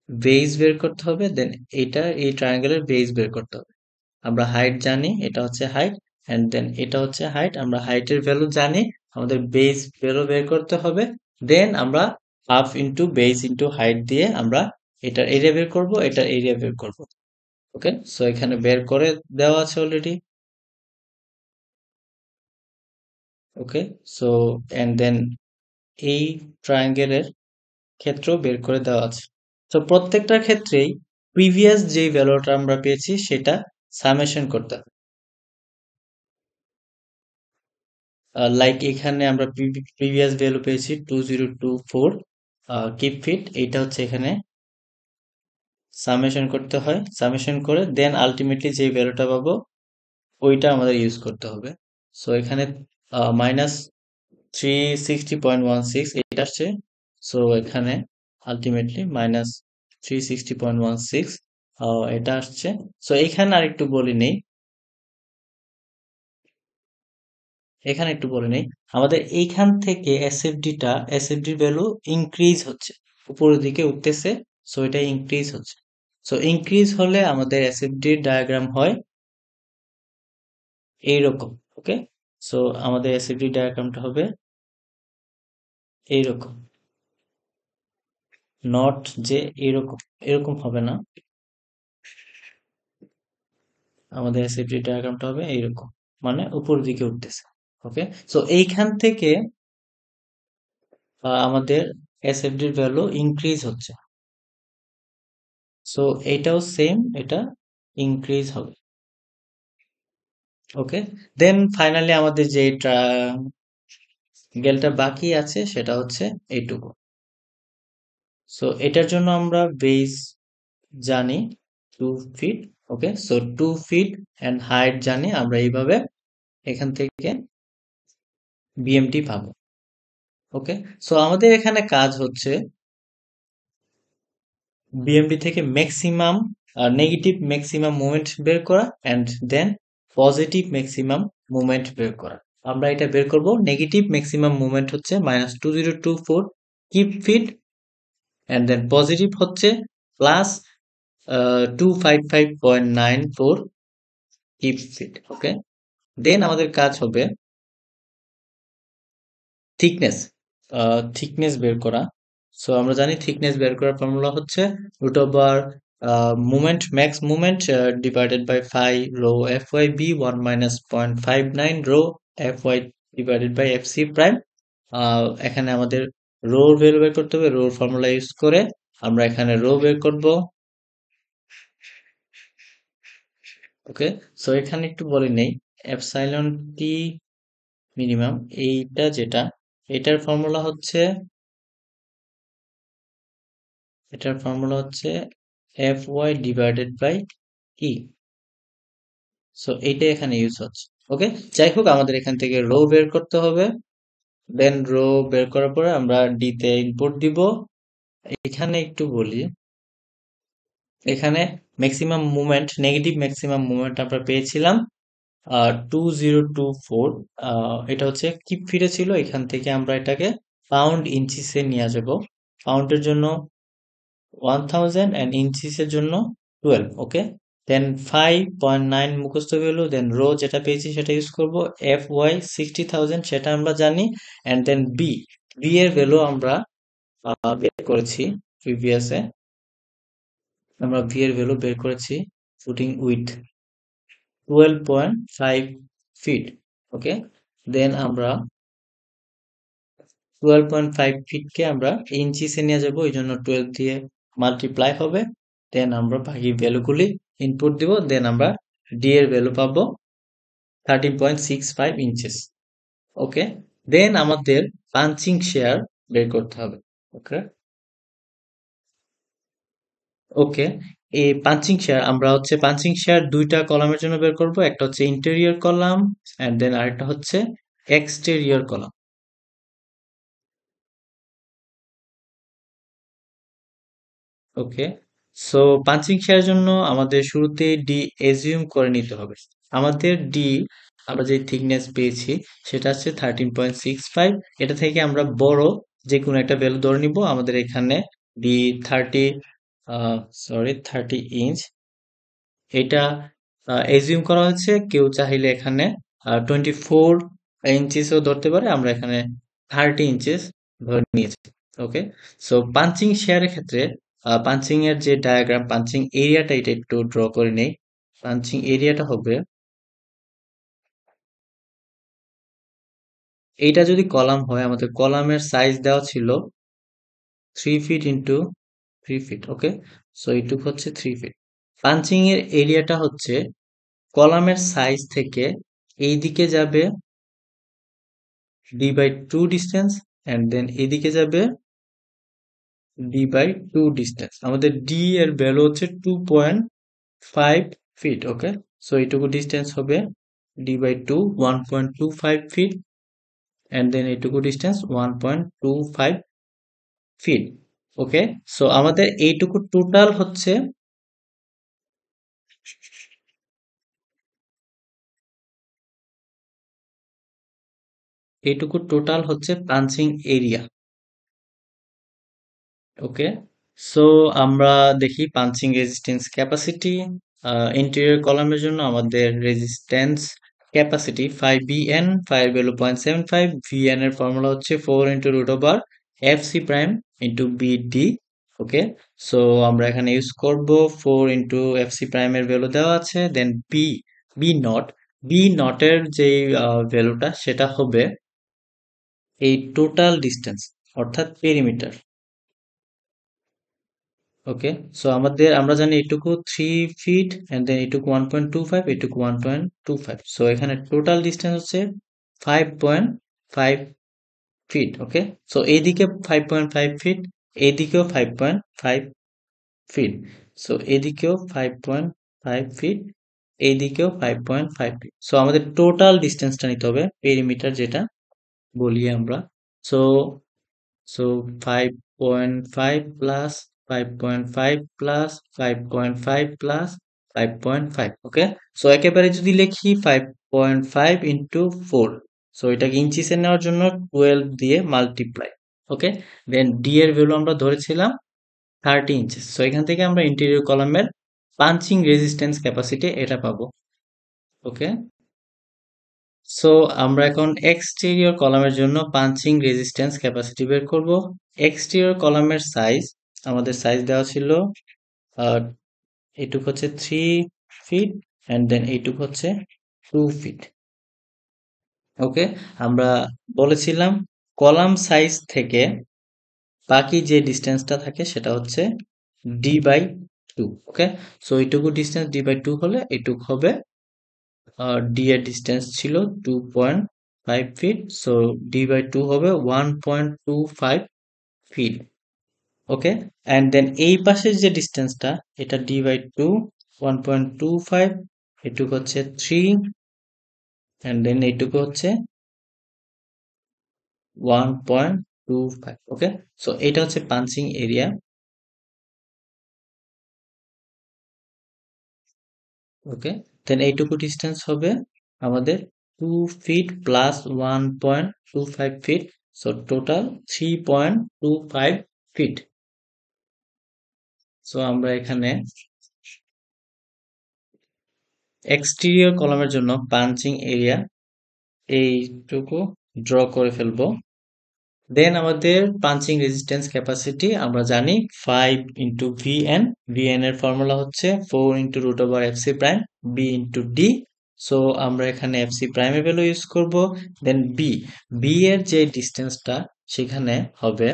বেস বের করতে হবে, দেন এটা এই ট্রায়াঙ্গেলের বেস বের করতে হবে। আমরা হাইট জানি, এটা হচ্ছে হাইট, অ্যান্ড দেন এটা হচ্ছে হাইট, আমরা হাইটের ভ্যালু জানি, আমাদের বেস ভ্যালু বের করতে হবে। দেন আমরা half into base into height দিয়ে আমরা এটার এরিয়া বের করব, এটার এরিয়া বের করব। ওকে, সো এখানে বের করে দেওয়া আছে already. Okay, so and then এই ট্রায়াঙ্গেলের ক্ষেত্র বের করে দেওয়া আছে। তো প্রত্যেকটার ক্ষেত্রেই প্রিভিয়াস যে ভ্যালুটা আমরা পেয়েছি সেটা সামেশন করতে হবে। লাইক এখানে আমরা প্রিভিয়াস ভ্যালু পেয়েছি 2024 কিপ ফিট, এইটা হচ্ছে এখানে সামেশন করতে হয়, সামেশন করে দেন আলটিমেটলি যে ভ্যালুটা পাবো ওইটা আমাদের ইউজ করতে হবে। সো এখানে -360.16 এটা আসছে, সো এখানে আলটিমেটলি -360.16 এটা আসছে। সো এখানে আরেকটু বলি নেই, এখানে একটু বলে নেই, আমাদের এইখান থেকে এসএফডির ভ্যালু ইনক্রিজ হচ্ছে, উপরের দিকে উঠতেছে, সো এটা ইনক্রিজ হচ্ছে। সো ইনক্রিজ হলে আমাদের এসএফডির ডায়াগ্রাম হয় এইরকম। ওকে, সো আমাদের এসএফডি ডায়াগ্রামটা হবে এইরকম, নট যে এরকম, এরকম হবে না, আমাদের এসএফডি ডায়াগ্রামটা হবে এইরকম, মানে উপর দিকে উঠতেছে। ওকে, সো এইখান থেকে আমাদের এসএফডির ভ্যালু ইনক্রিজ হচ্ছে। সো এটাও সেম, এটা ইনক্রিজ হবে। ওকে, দেন ফাইনালি আমাদের যে গেলটা বাকি আছে সেটা হচ্ছে এইটুকু। সো এটার জন্য আমরা বেস জানি 2 feet. Okay, so 2 feet and height জানি আমরা এইভাবে এখান থেকে বিএমটি পাবো। ওকে, সো আমাদের এখানে কাজ হচ্ছে বিএমপি থেকে ম্যাক্সিমাম নেগেটিভ ম্যাক্সিমাম মুভমেন্ট বের করা and then positive maximum movement বের করা। আমরা এটা বের করব, নেগেটিভ ম্যাক্সিমাম মুভমেন্ট হচ্ছে -2024 kip feet and then positive হচ্ছে +255.94 কিপ ফিট। ওকে, দেন আমাদের কাজ হবে থিকনেস, থিকনেস বের করা। সো আমরা জানি থিকনেস বের করার ফর্মুলা হচ্ছে √ওভার moment max moment divided by phi rho F Y B 1 - 0.59 rho F Y divided by F C prime. এখানে আমাদের রোর ভ্যালু বের করতে হবে, রোর ফর্মুলা ইউজ করে আমরা এখানে রো বের করব। ওকে, সো এখানে একটু বলে নেই, এপসাইলন টি মিনিমাম এইটা যেটা, এটার ফর্মুলা হচ্ছে, এটার ফর্মুলা হচ্ছে F Y divided by E. So এইটাই এখানে ইউজ হচ্ছে। ওকে, যাই হোক আমাদের এখান থেকে রো বের করতে হবে, দেন রো বের করার পরে আমরা ডি তে ইনপুট দিব। এখানে একটু বলি, এখানে maximum movement, negative maximum movement আমরা পেয়েছিলাম 2024। এটা হচ্ছে কিপ ফিরে ছিল, এখান থেকে আমরা এটাকে পাউন্ড ইঞ্চিসে নিয়ে যাব। পাউন্ডের জন্য 1000 and inches এর জন্য 12। ওকে, দেন 5.9 মুখস্থ ভ্যালু, দেন রো যেটা পেয়েছি সেটা ইউজ করব, এফ ওয়াই 60,000 সেটা আমরা জানি, অ্যান্ড দেন বি, বি এর ভ্যালু আমরা বের করেছি প্রিভিয়াসে, আমরা বি এর ভ্যালু বের করেছি ফুটিং উইথ 12.5 ফিট। ওকে, দেন আমরা 12.5 ফিটকে আমরা ইঞ্চিসে নিয়ে যাব, এই জন্য 12 দিয়ে মাল্টিপ্লাই হবে, দেন আমরা বাকি ভ্যালুগুলি ইনপুট দিব, দেন আমরা ডি এর ভ্যালু পাবো 13.65 ইঞ্চেস। ওকে, দেন আমাদের পাঞ্চিং শেয়ার বের করতে হবে। ওকে, ওকে, এই পাঞ্চিং শেয়ার আমরা হচ্ছে পাঞ্চিং শেয়ার দুইটা কলামের জন্য বের করব, একটা হচ্ছে ইন্টেরিয়র কলাম অ্যান্ড দেন আরেকটা হচ্ছে এক্সটেরিয়র কলাম। ওকে, সো পাঞ্চিং শেয়ারের জন্য আমাদের শুরুতে ডি এজিউম করে নিতে হবে। আমাদের ডি, আমরা যে থিকনেস পেয়েছি সেটা হচ্ছে 13.65, এটা থেকে আমরা বড় যে কোনো একটা ভ্যালু ধরে নিব। আমাদের এখানে ডি 30, সরি 30 ইঞ্চ, এটা এজিউম করা হয়েছে। কেউ চাইলে এখানে 24 ইঞ্চিসও ধরতে পারে, আমরা এখানে 30 ইঞ্চিস ধরে নিয়েছি। ওকে, সো পাঞ্চিং শেয়ারের ক্ষেত্রে পাঞ্চিং এর যে ডায়াগ্রাম, পাঞ্চিং এরিয়াটা এটা একটু ড্র করে নেই। পাঞ্চিং এরিয়াটা হবে, এইটা যদি কলাম হয়, আমাদের কলামের সাইজ দেওয়া ছিল 3 fit into 3 fit. Okay, so এইটুকু হচ্ছে 3 ফিট। পাঞ্চিং এর এরিয়াটা হচ্ছে কলামের সাইজ থেকে এই দিকে যাবে d/2 ডিস্টেন্স অ্যান্ড দেন এদিকে যাবে d/2 ডিস্টেন্স। আমাদের ডি এর ভ্যালু হচ্ছে 2.5 ফিট। ওকে, সো এইটুকু ডিস্টেন্স হবে d/2 1.25 ফিট অ্যান্ড দেন এইটুকু ডিস্টেন্স 1.25 ফিট। ওকে, সো আমাদের এইটুকু টোটাল হচ্ছে, এইটুকু টোটাল হচ্ছে পাঞ্চিং এরিয়া। ওকে, সো আমরা দেখি পাঞ্চিং রেজিস্ট্যান্স ক্যাপাসিটি। ইন্টেরিয়র কলামের জন্য আমাদের resistance capacity 5bn, 5 value 0.75, vn এর ফর্মুলা হচ্ছে 4 into root over fc prime into bd। Okay, so আমরা এখানে ইউজ করব 4 ইন্টু fc প্রাইম এর ভ্যালু দেওয়া আছে, দেন বি নট এর যে ভ্যালুটা সেটা হবে এই টোটাল ডিস্টেন্স অর্থাৎ পেরিমিটার। ওকে, সো আমরা জানি এটুকু 3 ফিট এন্ড দেন এটুকু 1.25, এটুকু 1.25, সো এখানে টোটাল ডিস্টেন্স হচ্ছে 5.5 ফিট। ওকে, সো এইদিকে 5.5 ফিট, এইদিকেও 5.5 ফিট, সো এদিকেও 5.5 ফিট, এইদিকেও 5.5 ফিট। সো আমাদের টোটাল ডিস্টেন্সটা নিতে হবে, পেরিমিটার যেটা বলি আমরা। So so 5.5 plus 5.5 plus 5.5 plus 5.5। ওকে, সো একেবারে যদি লিখি 5.5 ইন্টু 4, সো এটাকে ইঞ্চিসে নেওয়ার জন্য 12 দিয়ে মাল্টিপ্লাই। ওকে, দেন ডি এর ভ্যালু আমরা ধরেছিলাম 30 ইঞ্চেস, সো এখান থেকে আমরা ইন্টেরিয়র কলামের পাঞ্চিং রেজিস্ট্যান্স ক্যাপাসিটি এটা পাবো। ওকে, সো আমরা এখন এক্সটেরিয়র কলামের জন্য পাঞ্চিং রেজিস্ট্যান্স ক্যাপাসিটি বের করব। এক্সটেরিয়র কলামের সাইজ, আমাদের সাইজ দেওয়া ছিল আহ, এইটুক হচ্ছে 3 ফিট অ্যান্ড দেন এইটুক হচ্ছে 2 ফিট। ওকে, আমরা বলেছিলাম কলাম সাইজ থেকে বাকি যে ডিস্টেন্সটা থাকে সেটা হচ্ছে d/2। ওকে, সো এইটুকু ডিস্টেন্স d/2 হলে এইটুক হবে ডি এর ডিস্টেন্স ছিল 2.5 ফিট, সো d/2 হবে 1.25 ফিট। ওকে, অ্যান্ড দেন এই পাশের যে ডিস্টেন্সটা এটা d/2 1.25, এটুকু হচ্ছে 3 অ্যান্ড দেন এইটুকু হচ্ছে 1.25। ওকে, সো এটা হচ্ছে পাঞ্চিং এরিয়া। ওকে, দেন এইটুকু ডিস্টেন্স হবে আমাদের 2 feet plus 1.25 feet, so total 3.25 feet. So আমরা এখানে এক্সটেরিয়র কলামের জন্য পাঞ্চিং এরিয়া এইটুকু ড্র করে ফেলবো। দেন আমাদের পাঞ্চিং রেজিস্ট্যান্স ক্যাপাসিটি আমরা জানি 5 ইন্টু ভিএন, ভিএন এর ফর্মুলা হচ্ছে 4 into root over FC prime B into D. So আমরা এখানে এফসি প্রাইমের ভ্যালু ইউজ করব, দেন বি এর যে ডিস্টেন্সটা সেখানে হবে,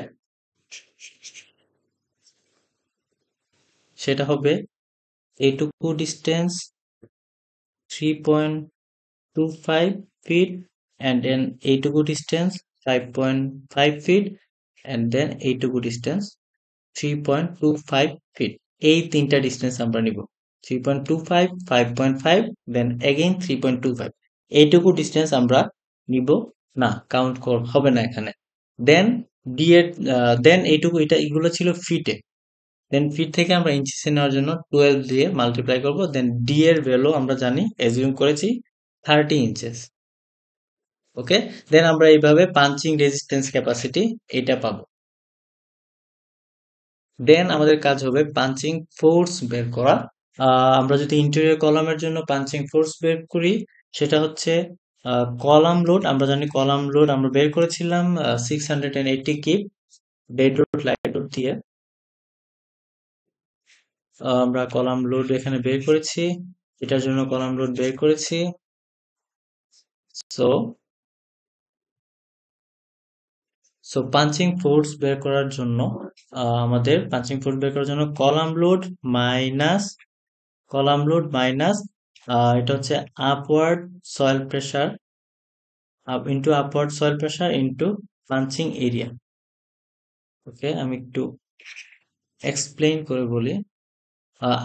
সেটা হবে এইটুকু ডিস্টেন্স 3.25 ফিট and then এইটুকু ডিস্টেন্স 5.5 ফিট and then এইটুকু ডিস্টেন্স 3.25 ফিট। এই তিনটা ডিস্টেন্স আমরা নিব, 3.25, 5.5, দেন এগেইন 3.25। এইটুকু ডিস্টেন্স আমরা নিব না, কাউন্ট হবে না এখানে। দেন ডি এর দেন এইটুকু, এগুলো ছিল ফিটে, দেন ফিট থেকে আমরা ইঞ্চিসে নেওয়ার জন্য 12 দিয়ে মাল্টিপ্লাই করব, দেন ডি এর ভ্যালু আমরা জানি, এজিউম করেছি 30 ইঞ্চেস। ওকে, দেন আমরা এইভাবে পাঞ্চিং রেজিস্ট্যান্স ক্যাপাসিটি এটা পাবো। দেন আমাদের কাজ হবে পাঞ্চিং ফোর্স বের করা। আমরা যদি ইন্টেরিয়র কলামের জন্য পাঞ্চিং ফোর্স বের করি, সেটা হচ্ছে কলাম লোড। আমরা জানি কলাম লোড আমরা বের করেছিলাম 680 keep dead load light load দিয়ে। আমরা কলাম লোড এখানে বের করেছি, এটার জন্য কলাম লোড বের করেছি। সো সো পাঞ্চিং ফোর্স বের করার জন্য আমাদের পাঞ্চিং ফোর্স বের করার জন্য কলাম লোড মাইনাস এটা হচ্ছে upward soil pressure into upward soil pressure into punching area. Okay, আমি একটু এক্সপ্লেইন করে বলি।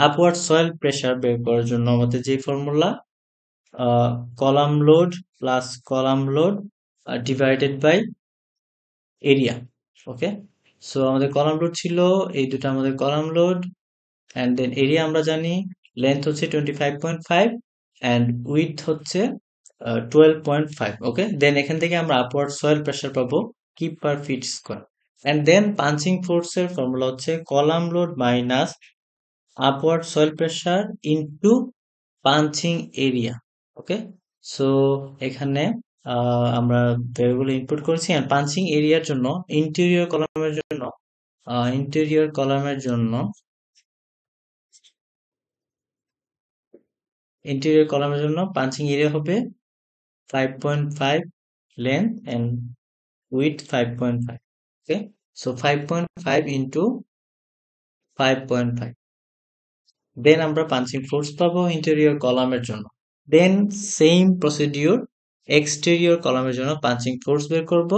আপওয়ার্ড সয়েল প্রেসার বের করার জন্য আমাদের যে formula, column load plus column load divided by area. Okay, so আমাদের কলাম লোড ছিল এই দুটো, আমাদের column load, and then area আমরা জানি লেন্থ হচ্ছে 25.5 অ্যান্ড উইডথ হচ্ছে 12.5। ওকে, দেন এখান থেকে আমরা আপওয়ার্ড সয়েল প্রেসার পাবো kip per feet square, and then punching ফোর্সের ফর্মুলা হচ্ছে column load minus upward soil pressure into punching area. Okay, so এখানে আমরা ভ্যারিয়েবল ইনপুট করেছি আর পাঞ্চিং এরিয়ার জন্য ইন্টেরিয়র কলামের জন্য ইন্টেরিয়র কলামের জন্য ইন্টেরিয়র কলামের জন্য পাঞ্চিং এরিয়া হবে 5.5 length and width 5.5. Okay, so 5.5 into 5.5. দেন আমরা পাঞ্চিং ফোর্স পাবো ইন্টেরিয়র কলামের জন্য। দেন সেম প্রসিডিউর এক্সটেরিয়র কলামের জন্য পাঞ্চিং ফোর্স বের করব।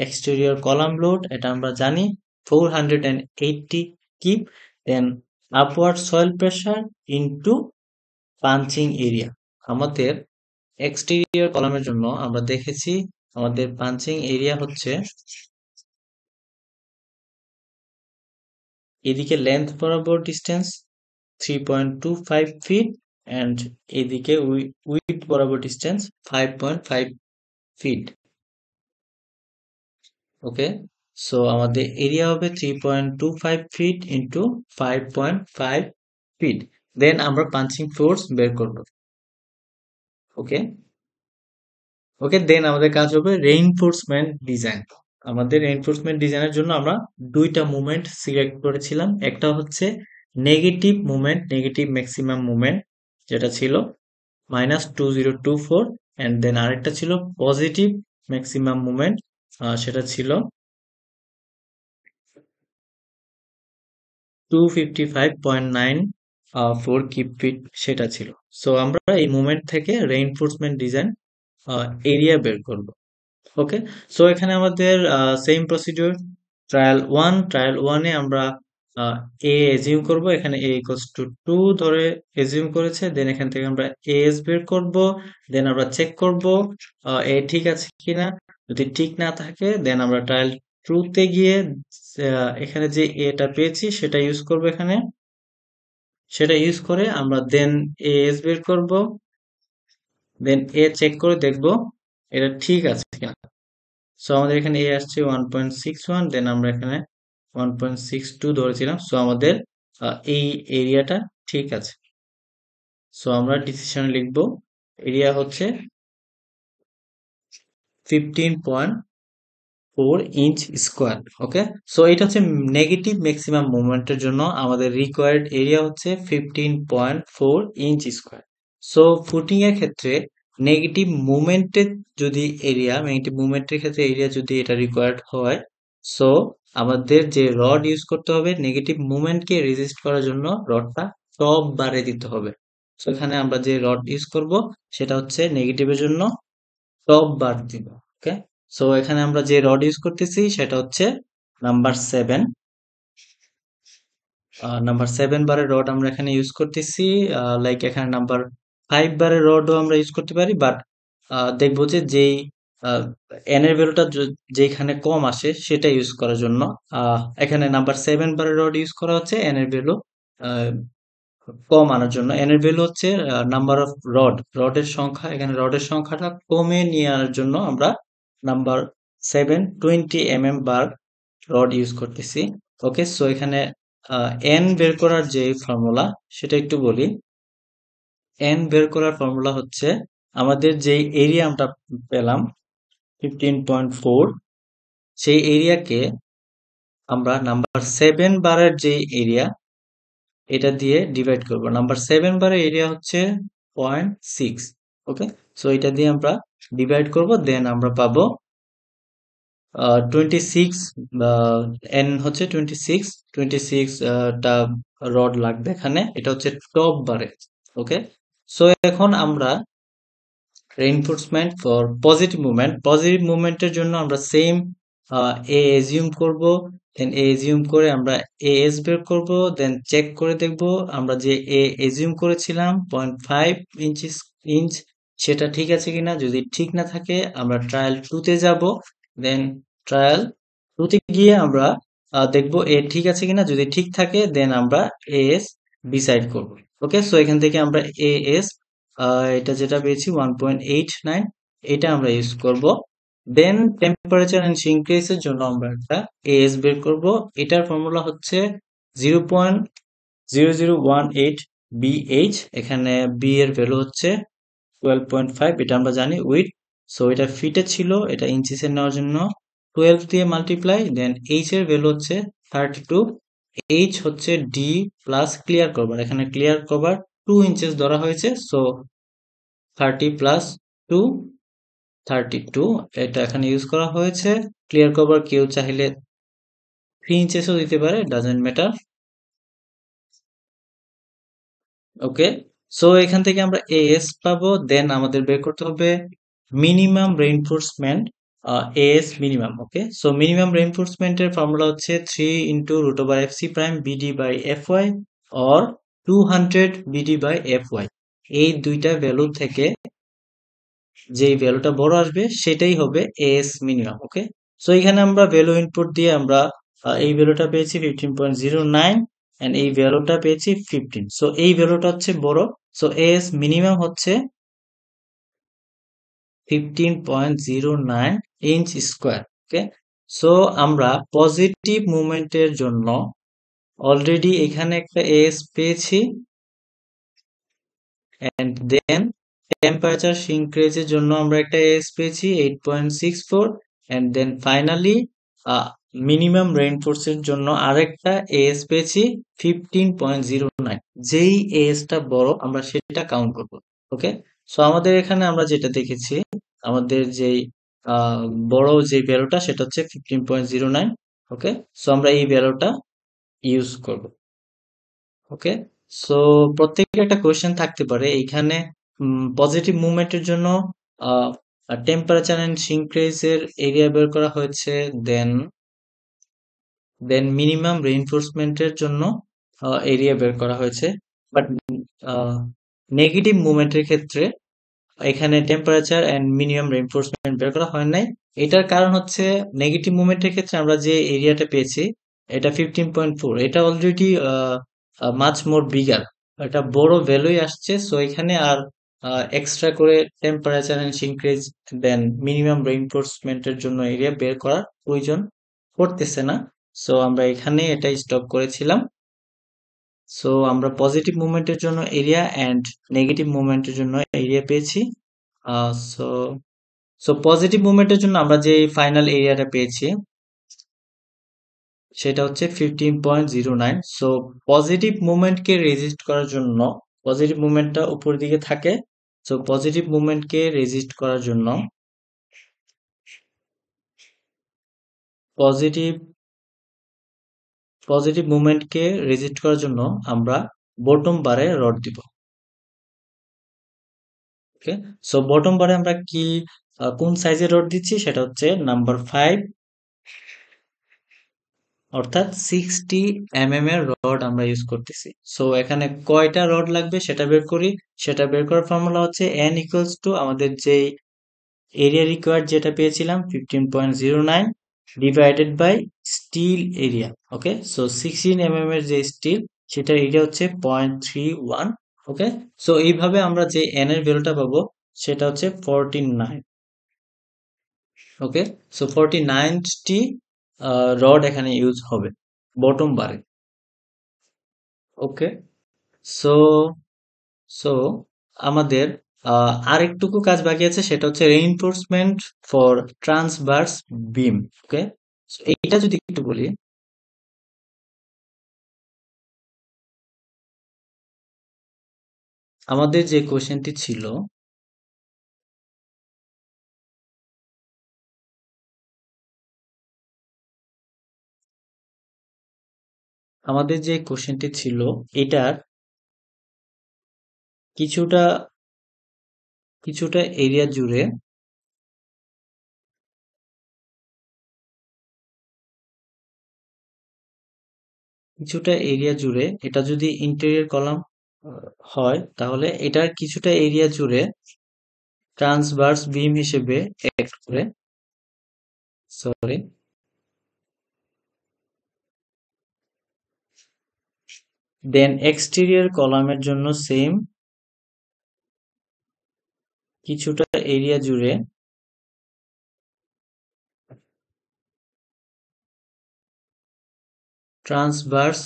এক্সটেরিয়র কলাম লোড এটা আমরা জানি 480 kip. Then upward soil pressure into punching area. আমাদের এক্সটেরিয়র কলামের জন্য আমরা দেখেছি আমাদের পাঞ্চিং এরিয়া হচ্ছে এদিকে লেন্থ বরাবর ডিস্টেন্স 3.25 ফিট অ্যান্ড এদিকে উইডথ বরাবর ডিস্টেন্স 5.5 ফিট। ওকে, সো আমাদের এরিয়া হবে 3.25 ফিট ইন্টু 5.5 ফিট। দেন আমরা পাঞ্চিং ফোর্স বের করব। ওকে ওকে দেন আমাদের কাজ হবে রেইনফোর্সমেন্ট ডিজাইন। আমাদের রেইনফোর্সমেন্ট ডিজাইনের জন্য আমরা দুইটা মুভমেন্ট সিলেক্ট করেছিলাম। একটা হচ্ছে negative movement, negative maximum movement যেটা ছিল -2024 অ্যান্ড দেন আরেকটা ছিল পজিটিভ ম্যাক্সিমাম মুভমেন্ট, সেটা ছিল 255.94 কিপ ফিট সেটা ছিল। সো আমরা এই মুভমেন্ট থেকে রেইনফোর্সমেন্ট ডিজাইন এরিয়া বের করব। ওকে, সো এখানে আমাদের সেম প্রসিডিউর ট্রায়াল ওয়ানে আমরা এ এজিউম করব। এখানে এ ইকুয়ালস টু 2 ধরে এজিউম করেছে। দেন এখান থেকে আমরা এস বের করব। দেন আমরা চেক করব এ ঠিক আছে কিনা। যদি ঠিক না থাকে দেন আমরা ট্রায়াল 2 তে গিয়ে এখানে যে এটা পেয়েছি সেটা ইউজ করব। এখানে সেটা ইউজ করে আমরা দেন এস বের করব। দেন এ চেক করে দেখব এটা ঠিক আছে কিনা। সো আমাদের এখানে এ আসছে 1.61, দেন আমরা এখানে 1.62 ধরেছিলাম। সো আমাদের এই এরিয়াটা ঠিক আছে। সো আমরা ডিসিশন লিখব এরিয়া হচ্ছে 15.4 ইঞ্চ স্কোয়ার। ওকে, সো এটা হচ্ছে নেগেটিভ ম্যাক্সিমাম মুভমেন্টের জন্য আমাদের রিকোয়ার্ড এরিয়া হচ্ছে 15.4 ইঞ্চ স্কোয়ার। সো ফুটিং এর ক্ষেত্রে নেগেটিভ মুভমেন্টের ক্ষেত্রে এরিয়া যদি এটা রিকোয়ার্ড হয়, সো আমাদের যে রড ইউজ করতে হবে নেগেটিভ মুভমেন্টকে রেজিস্ট করার জন্য রডটা টপ বারে দিতে হবে। সো এখানে আমরা যে রড ইউজ করব সেটা হচ্ছে নেগেটিভের জন্য টপ বার দিব। ওকে, সো এখানে আমরা যে রড ইউজ করতেছি সেটা হচ্ছে নাম্বার 7। নাম্বার 7 বারের রড আমরা এখানে ইউজ করতেছি। লাইক এখানে নাম্বার 5 বারের রডও আমরা ইউজ করতে পারি, বাট দেখবো যে যেই এন এর ভ্যালুটা যেখানে কম আসে সেটা ইউজ করার জন্য এখানে নাম্বার 7 বারের রড ইউজ করা হচ্ছে এন এর ভ্যালু কম আনার জন্য। এন এর ভ্যালু হচ্ছে নাম্বার অফ রডের সংখ্যা, এখানে রডের সংখ্যাটা কমে নিয়ে আনার জন্য আমরা নাম্বার 7 20 mm বার রড ইউজ করতেছি। ওকে, সো এখানে এন বের করার যে ফর্মুলা সেটা একটু বলি। এন বের করার ফর্মুলা হচ্ছে আমাদের যে এরিয়া আমরা পেলাম 15.4, সেই এরিয়াকে আমরা নাম্বার 7 বারের যে এরিয়া এটা দিয়ে ডিভাইড করব। নাম্বার 7 বারের এরিয়া হচ্ছে 0.6। ওকে, সো এটা দিয়ে আমরা ডিভাইড করব। দেন আমরা পাবো 26, এন হচ্ছে 26 টা রড লাগবে এখানে। এটা হচ্ছে টপ বারে। ওকে, সো এখন আমরা রেইনফোর্সমেন্ট ফর পজিটিভ মুভমেন্টের জন্য আমরা সেম এ এজিউম করব। দেন এ এজিউম করে আমরা এস বের করব। দেন চেক করে দেখব আমরা যে এ এজিউম করেছিলাম 0.5 ইঞ্চ সেটা ঠিক আছে কিনা। যদি ঠিক না থাকে আমরা ট্রায়াল 2 তে যাব। দেন ট্রায়াল 2 তে গিয়ে আমরা দেখব এ ঠিক আছে কিনা। যদি ঠিক থাকে দেন আমরা এস ডিসাইড করব। ওকে, সো এখান থেকে আমরা এস এটা যেটা পেয়েছি 1.89 এটা আমরা ইউজ করব। দেন টেম্পারেচার এন্ড সিঙ্কগ্রেস এর জন্য আমরা একটা এস বের করব। এটার ফর্মুলা হচ্ছে 0.0018 বিএইচ। এখানে বি এর ভ্যালু হচ্ছে 12.5, এটা আমরা জানি উইথ। সো এটা ফিটে ছিল, এটা ইঞ্চিসে নেওয়ার জন্য 12 দিয়ে মাল্টিপ্লাই, দেন এইচ এর ভ্যালু হচ্ছে 32। এইচ হচ্ছে ডি প্লাস ক্লিয়ার কভার, এখানে ক্লিয়ার কভার 2 ইঞ্চেস ধরা হয়েছে। সো 30 প্লাস 2, 32 এটা এখানে ইউজ করা হয়েছে। ক্লিয়ার কভার কেউ চাইলে 3 ইঞ্চেসও দিতে পারে, ডাজেন্ট ম্যাটার। ওকে, সো এখান থেকে আমরা এএস পাবো, দেন আমাদের বের করতে হবে minimum reinforcement, AS minimum. Okay, so minimum রেইনফোর্সমেন্টের ফর্মুলা হচ্ছে 3 into root over F C prime BD by F Y or 200 BD by F Y. এই দুইটা ভ্যালু থেকে যেই ভ্যালুটা বড় আসবে সেটাই হবে এএস মিনিমাম। ওকে, সো এখানে আমরা ভ্যালু ইনপুট দিয়ে আমরা এই ভ্যালুটা পেয়েছি 15.09 এন্ড এই ভ্যালুটা পেয়েছি 15। সো এই ভ্যালুটা হচ্ছে বড়, সো এএস মিনিমাম হচ্ছে 15.09 ইঞ্চ স্কোয়ার। ওকে, সো আমরা পজিটিভ মুভমেন্টের জন্য অলরেডি এখানে একটা এএস পেয়েছি, এন্ড দেন টেম্পারেচার ইনক্রিজের জন্য আমরা একটা এস পেয়েছি 8.64, এন্ড দেন ফাইনালি মিনিমাম রেইনফোর্সের জন্য আরেকটা এস পেয়েছি 15.09। যেই এসটা বড় আমরা সেটা কাউন্ট করব। ওকে, সো আমাদের এখানে আমরা যেটা দেখেছি, আমাদের যেই আহ, বড় যে ভ্যালুটা সেটা হচ্ছে 15.09। ওকে, সো আমরা এই ভ্যালুটা ইউজ করব। ওকে, সো প্রত্যেকের একটা কোয়েশ্চেন থাকতে পারে এইখানে, পজিটিভ মুভমেন্টের জন্য টেম্পারেচার এন্ড সিনক্রেজের এরিয়া বের করা হয়েছে, দেন দেন মিনিমাম রেইনফোর্সমেন্টের জন্য এরিয়া বের করা হয়েছে। বাট নেগেটিভ মুভমেন্টের ক্ষেত্রে এখানে টেম্পারেচার এন্ড মিনিমাম রেইনফোর্সমেন্ট বের করা হয় নাই। এটার কারণ হচ্ছে নেগেটিভ মুভমেন্টের ক্ষেত্রে আমরা যে এরিয়াটা পেয়েছি এটা 15.4, এটা অলরেডি মাচ মোর বিগার, এটা বড় ভ্যালুই আসছে। সো এখানে আর এক্সট্রা করে temperature and increase then minimum রেইনফোর্সমেন্টের জন্য এরিয়া বের করার প্রয়োজন পড়তেছে না। সো আমরা এখানে এটা স্টপ করেছিলাম। সো আমরা পজিটিভ মুভমেন্টের জন্য এরিয়া এন্ড নেগেটিভ মুভমেন্টের জন্য এরিয়া পেয়েছি। সো সো পজিটিভ মুভমেন্টের জন্য আমরা যে ফাইনাল এরিয়াটা পেয়েছি সেটা হচ্ছে 15.09। সো পজিটিভ মুভমেন্টকে রেজিস্ট করার জন্য, পজিটিভ মুভমেন্টটা উপর দিকে থাকে, সো পজিটিভ মুভমেন্টকে রেজিস্ট করার জন্য, পজিটিভ পজিটিভ মুভমেন্টকে রেজিস্ট করার জন্য আমরা বটম বারে রড দিব। ওকে, সো বটম বারে আমরা কি কোন সাইজের রড দিচ্ছি সেটা হচ্ছে নাম্বার 5, অর্থাৎ 60 mm এর রড আমরা ইউজ করতেছি। সো এখানে কয়টা রড লাগবে সেটা বের করি, সেটা বের করার ফর্মুলা হচ্ছে n ইকুয়ালস টু আমাদের যে এরিয়া রিকোয়ার্ড যেটা পেয়েছিলাম 15.09 divided by steel area. Okay, so 16 mm এর যে স্টিল সেটার এরিয়া হচ্ছে 0.31। ওকে, সো এইভাবে আমরা যে n এর ভ্যালুটা পাবো সেটা হচ্ছে 49। ওকে, সো 49টি রড এখানে ইউজ হবে বটম বারে। ওকে, সো সো আমাদের আরেকটুকু কাজ বাকি আছে, সেটা হচ্ছে রেইনফোর্সমেন্ট ফর ট্রান্সভার্স বিম। ওকে, এইটা যদি একটু বলি, আমাদের যে কোশ্চেনটি ছিল, আমাদের যে কোশ্চেনটি ছিল এটার কিছুটা কিছুটা এরিয়া জুড়ে, কিছুটা এরিয়া জুড়ে এটা যদি ইন্টেরিয়র কলাম হয় তাহলে এটার কিছুটা এরিয়া জুড়ে ট্রান্সভার্স বিম হিসেবে অ্যাক্ট করে, সরি, দেন এক্সটেরিয়র কলামের জন্য সেম কিছুটা এরিয়া জুড়ে ট্রান্সভার্স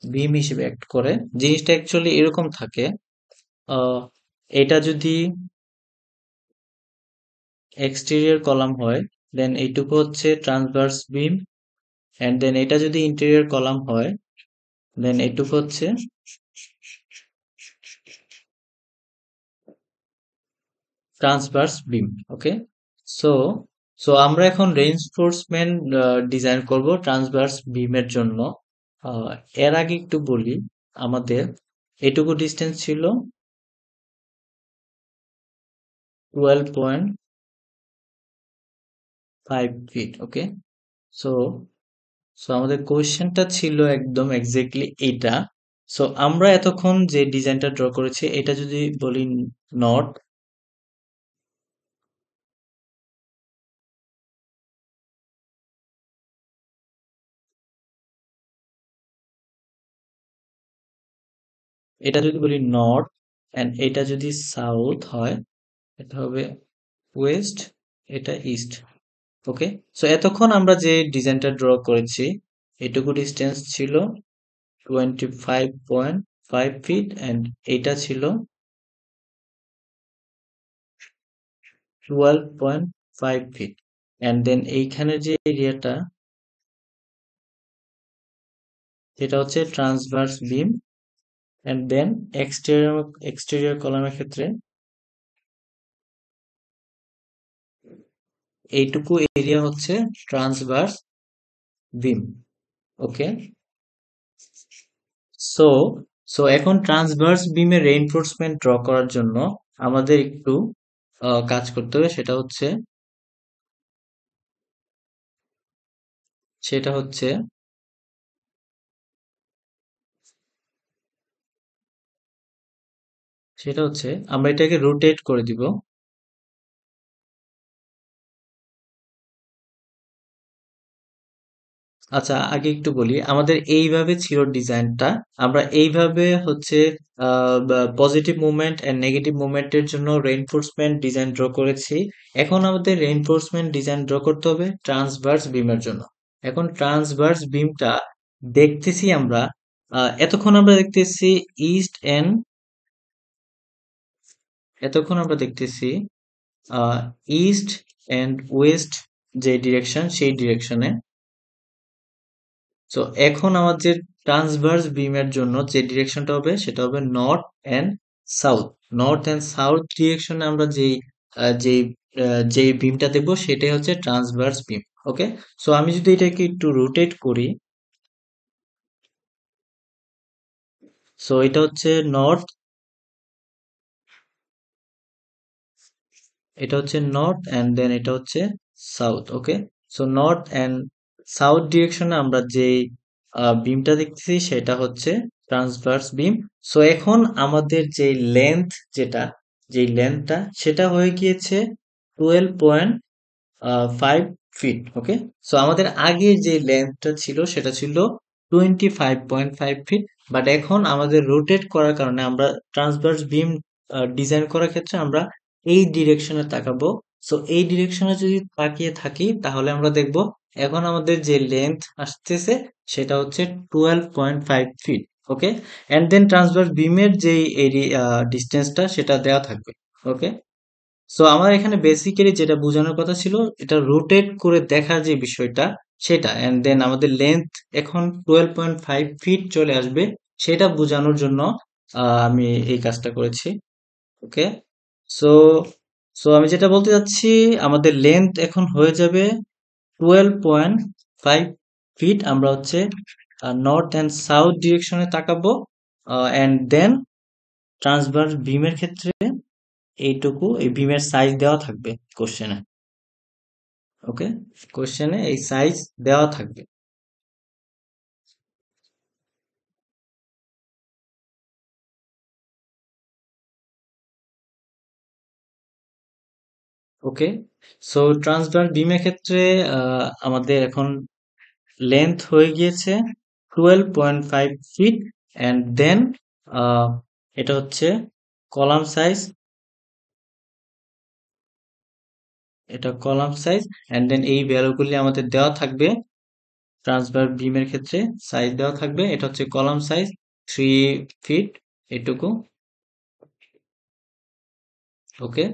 বিম হিসেবে অ্যাক্ট করে। জিনিসটা অ্যাকচুয়ালি এরকম থাকে, আহ, এটা যদি এক্সটেরিয়র কলাম হয়, দেন এইটুকু হচ্ছে ট্রান্সভার্স বিম, এন্ড দেন এটা যদি ইন্টেরিয়র কলাম হয়, দেন এইটুকু হচ্ছে transverse beam. Okay, so so আমরা এখন রেইনফোর্সমেন্ট ডিজাইন করব ট্রান্সভার্স বিমের জন্য। আহ, এর আগে একটু বলি, আমাদের এটুকু ডিস্টেন্স ছিল 12.5 ফিট। ওকে, সো সো আমাদের কোয়েশ্চেনটা ছিল একদম এক্স্যাক্টলি এইটা। সো আমরা এতক্ষণ যে ডিজাইনটা ড্র করেছি, এটা যদি বলি নট, এটা যদি বলি নর্থ, এন্ড এটা যদি সাউথ হয়, এটা হবে ওয়েস্ট, এটা ইস্ট। ওকে, সো এতক্ষণ আমরা যে ডিজাইনটা ড্র করেছি, এটুকু ডিস্টেন্স ছিল 25.5 ফিট, অ্যান্ড এইটা ছিল 12.5 ফিট। অ্যান্ড দেন এইখানের যে এরিয়াটা, সেটা হচ্ছে transverse beam, and then exterior কলামের ক্ষেত্রে এইটুকু এরিয়া হচ্ছে transverse beam. Okay, so so এখন ট্রান্সভার্স বিমের রেইনফোর্সমেন্ট ড্র করার জন্য আমাদের একটু কাজ করতে হবে। সেটা হচ্ছে আমরা এটাকে রোটেট করে দিব। আচ্ছা, আগে একটু বলি, আমাদের এইভাবে ছিল ডিজাইনটা। আমরা এইভাবে হচ্ছে পজিটিভ মুভমেন্ট এন্ড নেগেটিভ মুভমেন্টের জন্য রেইনফোর্সমেন্ট ডিজাইন ড্র করেছি। এখন আমাদের রেইনফোর্সমেন্ট ডিজাইন ড্র করতে হবে ট্রান্সভার্স বিমের জন্য। এখন ট্রান্সভার্স বিমটা দেখতেছি আমরা, এতক্ষণ আমরা দেখতেছি ইস্ট এন্ড এতক্ষণ আমরা দেখতেছি ইস্ট এন্ড ওয়েস্ট, যে ডিরেকশন সেই ডিরেকশনে। সো এখন আমাদের ট্রান্সভার্স বিমের জন্য যে ডিরেকশনটা হবে, সেটা হবে north and south. North and south ডিরেকশনে আমরা যেই বিমটা দেবো, সেটাই হচ্ছে ট্রান্সভার্স বিম। ওকে, সো আমি যদি এটাকে একটু রোটেট করি, সো এটা হচ্ছে নর্থ, এন্ড দেন এটা হচ্ছে south. Okay, so north and south ডিরেকশনে আমরা যে বিমটা দেখতেছি, সেটা হচ্ছে ট্রান্সভার্স বিম। সো এখন আমাদের যে লেন্থ, যে লেন্থটা সেটা হয়ে গিয়েছে 12.5 ফিট। ওকে, সো আমাদের আগে যে লেন্থটা ছিল, সেটা ছিল 25.5 ফিট। বাট এখন আমাদের রোটেট করার কারণে, আমরা ট্রান্সভার্স বিম ডিজাইন করার ক্ষেত্রে আমরা এই ডিরেকশনে তাকাবো। সো এই ডিরেকশনে যদি তাকিয়ে থাকি, তাহলে আমরা দেখব এখন আমাদের যে লেন্থ আসতেছে, সেটা হচ্ছে 12.5 feet. Okay, and then transverse বিমের যে এরিয়া ডিস্টেন্সটা, সেটা দেওয়া থাকবে। ওকে, সো আমার এখানে বেসিক্যালি যেটা বোঝানোর কথা ছিল, এটা রোটেট করে দেখার যে বিষয়টা, সেটা, এন্ড দেন আমাদের লেন্থ এখন 12.5 ফিট চলে আসবে, সেটা বোঝানোর জন্য আমি এই কাজটা করেছি। ওকে, সো সো আমি যেটা বলতে চাচ্ছি, আমাদের লেন্থ এখন হয়ে যাবে 12.5 ফিট। আমরা হচ্ছে নর্থ অ্যান্ড সাউথ ডিরেকশনে তাকাবো, অ্যান্ড দেন ট্রান্সভার্স বিমের ক্ষেত্রে এই বিমের সাইজ দেওয়া থাকবে কোশ্চেনে। ওকে, কোশ্চেনে এই সাইজ দেওয়া থাকবে। ওকে, সো ট্রান্সভার্স বিমের ক্ষেত্রে আমাদের এখন লেন্থ হয়ে গিয়েছে 12.5 ফিট, অ্যান্ড দেন এটা হচ্ছে কলাম সাইজ, অ্যান্ড দেন এই ভ্যালুগুলি আমাদের দেওয়া থাকবে। ট্রান্সভার্স বিমের ক্ষেত্রে সাইজ দেওয়া থাকবে, এটা হচ্ছে কলাম সাইজ 3 ফিট, এটুকু। ওকে,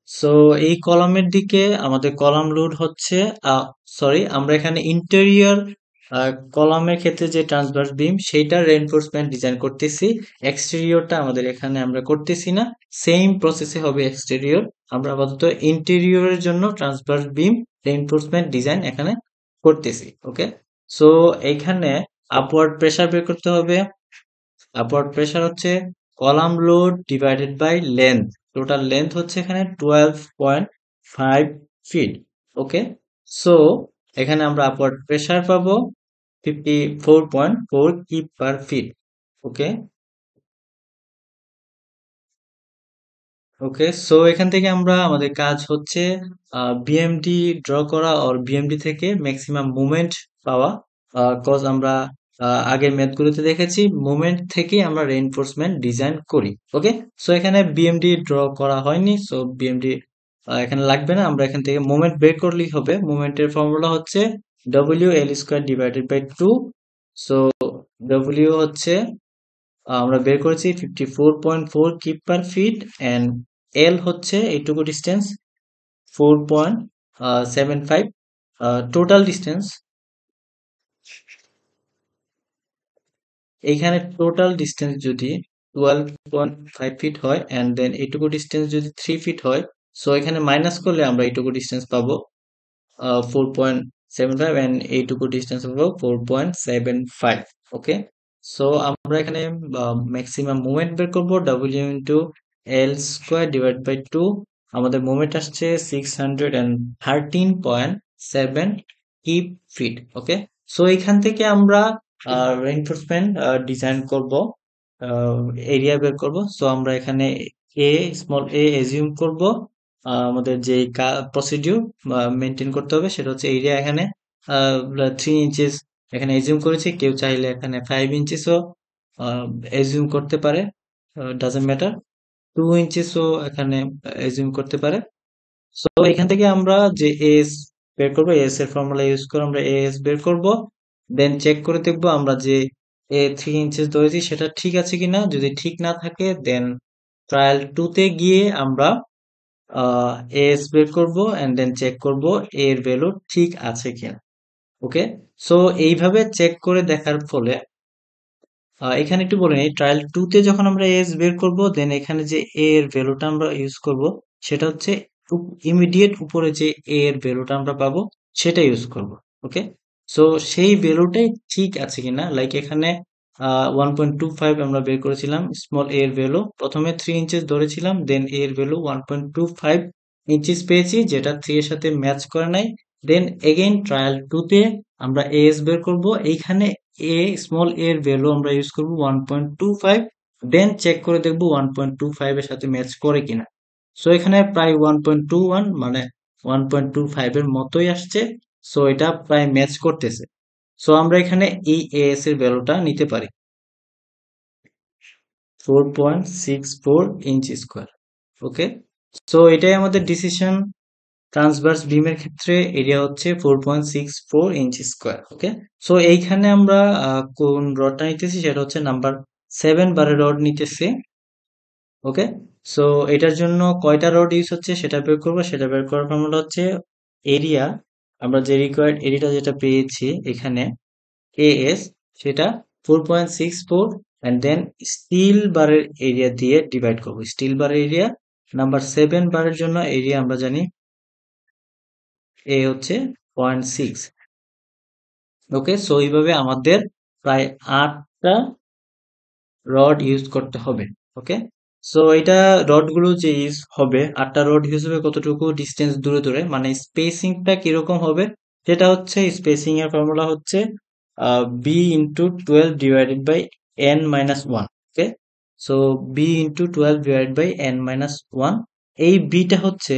সো এই কলামের দিকে আমাদের কলাম লোড হচ্ছে, সরি, আমরা এখানে ইন্টেরিয়র কলামের ক্ষেত্রে যে ট্রান্সভার্স বিম সেইটার রেইনফোর্সমেন্ট ডিজাইন করতেছি। এক্সটেরিয়রটা আমাদের এখানে আমরা করতেছি না, সেম প্রসেসে হবে এক্সটেরিয়র। আমরা আপাতত ইন্টেরিয়রের জন্য ট্রান্সভার্স বিম রেইনফোর্সমেন্ট ডিজাইন এখানে করতেছি। ওকে, সো এইখানে আপওয়ার্ড প্রেসার বের করতে হবে। আপওয়ার্ড প্রেসার হচ্ছে column load divided by length. Total length হচ্ছে এখানে 12.5 ফিট। ওকে, সো এখানে আমরা আপওয়ার্ড প্রেসার পাবো 54.4 কিপ পার ফিট। ওকে, ওকে, সো এখান থেকে আমরা আমাদের কাজ হচ্ছে বিএমডি ড্র করা, আর বিএমডি থেকে ম্যাক্সিমাম মুভমেন্ট পাওয়া। কজ আমরা আগের ম্যাথগুলোতে দেখেছি মুভমেন্ট থেকে আমরা রেইনফোর্সমেন্ট ডিজাইন করি। ওকে, সো এখানে বিএমডি ড্র করা হয়নি, সো বিএমডি এখানে লাগবে না। আমরা এখান থেকে মোমেন্ট বের করলেই হবে। মোমেন্টের ফর্মুলা হচ্ছে WL² / 2। সো ডব্লিউ হচ্ছে আমরা বের করেছি 54.4 keep per fit, and L হচ্ছে এইটুকু ডিস্টেন্স 4.75। টোটাল ডিস্টেন্স, এইখানে টোটাল ডিস্টেন্স যদি 12.5 ফিট হয়, অ্যান্ড দেন এইটুকু ডিস্টেন্স যদি 3 ফিট হয়, সো এখানে মাইনাস করলে আমরা এইটুকু ডিস্টেন্স পাবো 4.75, অ্যান্ড এইটুকু ডিস্টেন্স পাবো 4.75। ওকে, সো আমরা এখানে ম্যাক্সিমাম মুভমেন্ট বের করবো W × L² / 2। আমাদের মুভমেন্ট আসছে 613.7 কিপ ফিট। ওকে, সো এখান থেকে আমরা রেইনফোর্সমেন্ট ডিজাইন করব, এরিয়া বের করব। সো আমরা এখানে এ স্মল এ এজিউম করব। আমাদের যে প্রসিডিউর মেনটেন করতে হবে সেটা হচ্ছে এরিয়া এখানে 3 ইঞ্চিস এখানে এজিউম করেছি। কেউ চাইলে এখানে 5 ইঞ্চিসও এজিউম করতে পারে, ডাজন্ট ম্যাটার। 2 ইঞ্চিসও এখানে এজিউম করতে পারে। সো এখান থেকে আমরা যে এস বের করবো, এস এর ফর্মুলা ইউজ করে আমরা এস বের করব। দেন চেক করে দেখবো আমরা যে 3 ইঞ্চিস ধরেছি সেটা ঠিক আছে কিনা। যদি ঠিক না থাকে দেন ট্রায়াল 2 তে গিয়ে আমরা এস বের করব, এন্ড দেন চেক করব এর ভ্যালু ঠিক আছে কিনা। ওকে, সো এইভাবে চেক করে দেখার ফলে এখানে একটু বলে নিই, ট্রায়াল 2 তে যখন আমরা এস বের করব দেন এখানে যে এ এর ভ্যালুটা আমরা ইউজ করব সেটা হচ্ছে ইমিডিয়েট উপরে যে এ এর ভ্যালুটা আমরা পাবো সেটা ইউজ করব। ওকে, সো সেই ভ্যালুটাই ঠিক আছে কিনা, লাইক এখানে 1.25 আমরা বের করেছিলাম স্মল এ এর ভ্যালু, প্রথমে 3 ইঞ্চিস ধরেছিলাম, দেন এ এর ভ্যালু 1.25 ইঞ্চিস পেয়েছি যেটা 3 এর সাথে ম্যাচ করে নাই। দেন এগেইন ট্রায়াল 2 তে আমরা এস বের করব, এইখানে স্মল এর ভ্যালু আমরা ইউজ করব 1.25। দেন চেক করে দেখব 1.25 এর সাথে ম্যাচ করে কিনা। সো এখানে প্রায় 1.21, মানে 1.25 এর মতোই আসছে। সো এটা প্রায় ম্যাচ করতেছে। সো আমরা এখানে এই এস এর ভ্যালুটা নিতে পারি 4.64 ইঞ্চি স্কোয়ার। ওকে, সো এটাই আমাদের ডিসিশন। ট্রান্সভার্স বিমের ক্ষেত্রে এরিয়া হচ্ছে 4.64 ইঞ্চি স্কোয়ার। ওকে, সো এইখানে আমরা কোন রডটা নিতেছি সেটা হচ্ছে নাম্বার 7 বারের রড নিতেছি। ওকে, সো এটার জন্য কয়টা রড ইউজ হচ্ছে সেটা বের করবো। সেটা বের করার ফর্মুলা হচ্ছে এরিয়া, আমরা যে রিকোয়ার্ড এরিয়াটা যেটা পেয়েছি এখানে এএস, সেটা 4.64, অ্যান্ড দেন স্টিল বারের এরিয়া দিয়ে ডিভাইড করবো। স্টিল বারের এরিয়া নাম্বার 7 বারের জন্য এরিয়া আমরা জানি এ হচ্ছে 0.6। ওকে, সো এইভাবে আমাদের প্রায় 8টা রড ইউজ করতে হবে। ওকে, সো এটা রড গুলো যে ইউজ হবে, 8টা রড ইউজ হবে কতটুকু ডিস্টেন্স দূরে দূরে, মানে স্পেসিংটা কিরকম হবে সেটা হচ্ছে, স্পেসিং এর ফর্মুলা হচ্ছে B × 12 / n - 1। ওকে, সো B × 12 / n - 1, এই বিটা হচ্ছে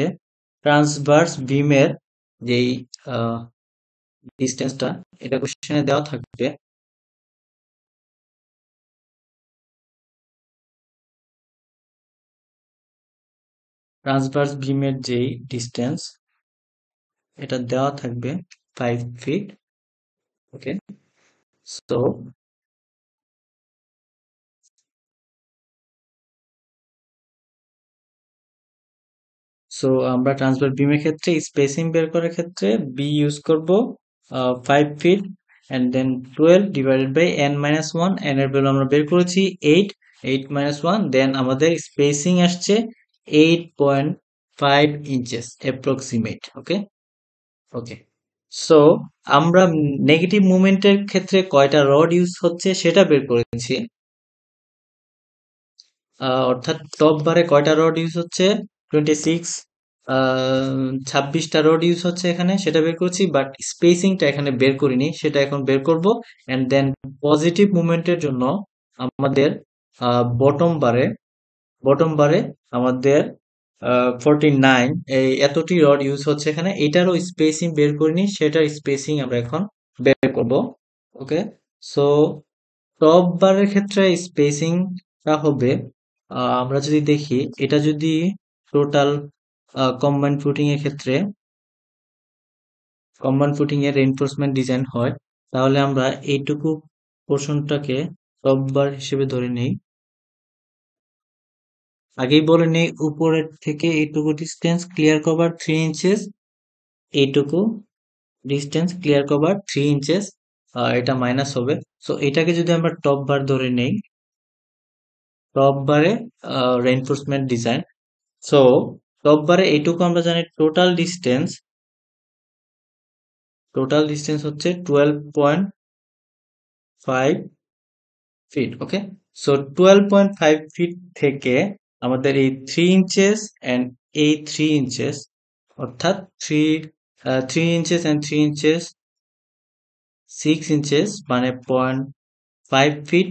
ট্রান্সভার্স বিমের যেই ডিস্টেন্সটা, এটা কোশ্চেনে দেওয়া থাকবে। ট্রান্সভার্স বিমের যেই ডিস্টেন্স এটা দেওয়া থাকবে 5 ফিট। ওকে, সো সো আমরা ট্রান্সভার্স বিমের ক্ষেত্রে স্পেসিং বের করার ক্ষেত্রে বি ইউজ করব 5 feet and then 12 divided by n minus one. N এর ভ্যালু আমরা বের করেছি 8 মাইনাস ওয়ান, দেন আমাদের স্পেসিং আসছে 8.5 ইঞ্চেস অ্যাপ্রক্সিমেট। ওকে ওকে সো আমরা নেগেটিভ মুভমেন্টের ক্ষেত্রে কয়টা রড ইউজ হচ্ছে সেটা বের করেছি। অর্থাৎ টপ বারে কয়টা রড ইউজ হচ্ছে 26, 26টা রড ইউজ হচ্ছে এখানে, সেটা বের করছি, বাট স্পেসিংটা এখানে বের করিনি, সেটা এখন বের করব। এন্ড দেন পজিটিভ মুভমেন্টের জন্য আমাদের বটম বারে আমাদের 49 এই এতটি রড ইউজ হচ্ছে এখানে, এটারও স্পেসিং বের করিনি, সেটার স্পেসিং আমরা এখন বের করব। ওকে সো টপ বারের ক্ষেত্রে স্পেসিংটা হবে, আমরা যদি দেখি এটা যদি টোটাল কম্বাইন ফুটিং এর ক্ষেত্রে কম্বাইন ফুটিং এর রেইনফোর্সমেন্ট ডিজাইন হয়, তাহলে আমরা এইটুকু পোর্শনটাকে টপ বার হিসেবে ধরে নেই। আগেই বলে নেই উপরের থেকে এইটুকু ডিস্টেন্স ক্লিয়ার কভার 3 ইঞ্চেস, এইটুকু ডিস্টেন্স ক্লিয়ার কভার 3 ইঞ্চেস, এটা মাইনাস হবে। সো এটাকে যদি আমরা টপ বার ধরে নেই, টপ বারে রেইনফোর্সমেন্ট ডিজাইন, সো টপ বারে এইটুকু আমরা জানি টোটাল ডিস্টেন্স হচ্ছে 12.5 ফিট। ওকে সো 12.5 ফিট থেকে আমাদের এই 3 ইঞ্চেস অ্যান্ড এই 3 ইঞ্চেস, অর্থাৎ 3 ইঞ্চেস অ্যান্ড 3 ইঞ্চেস 6 ইঞ্চেস মানে 0.5 ফিট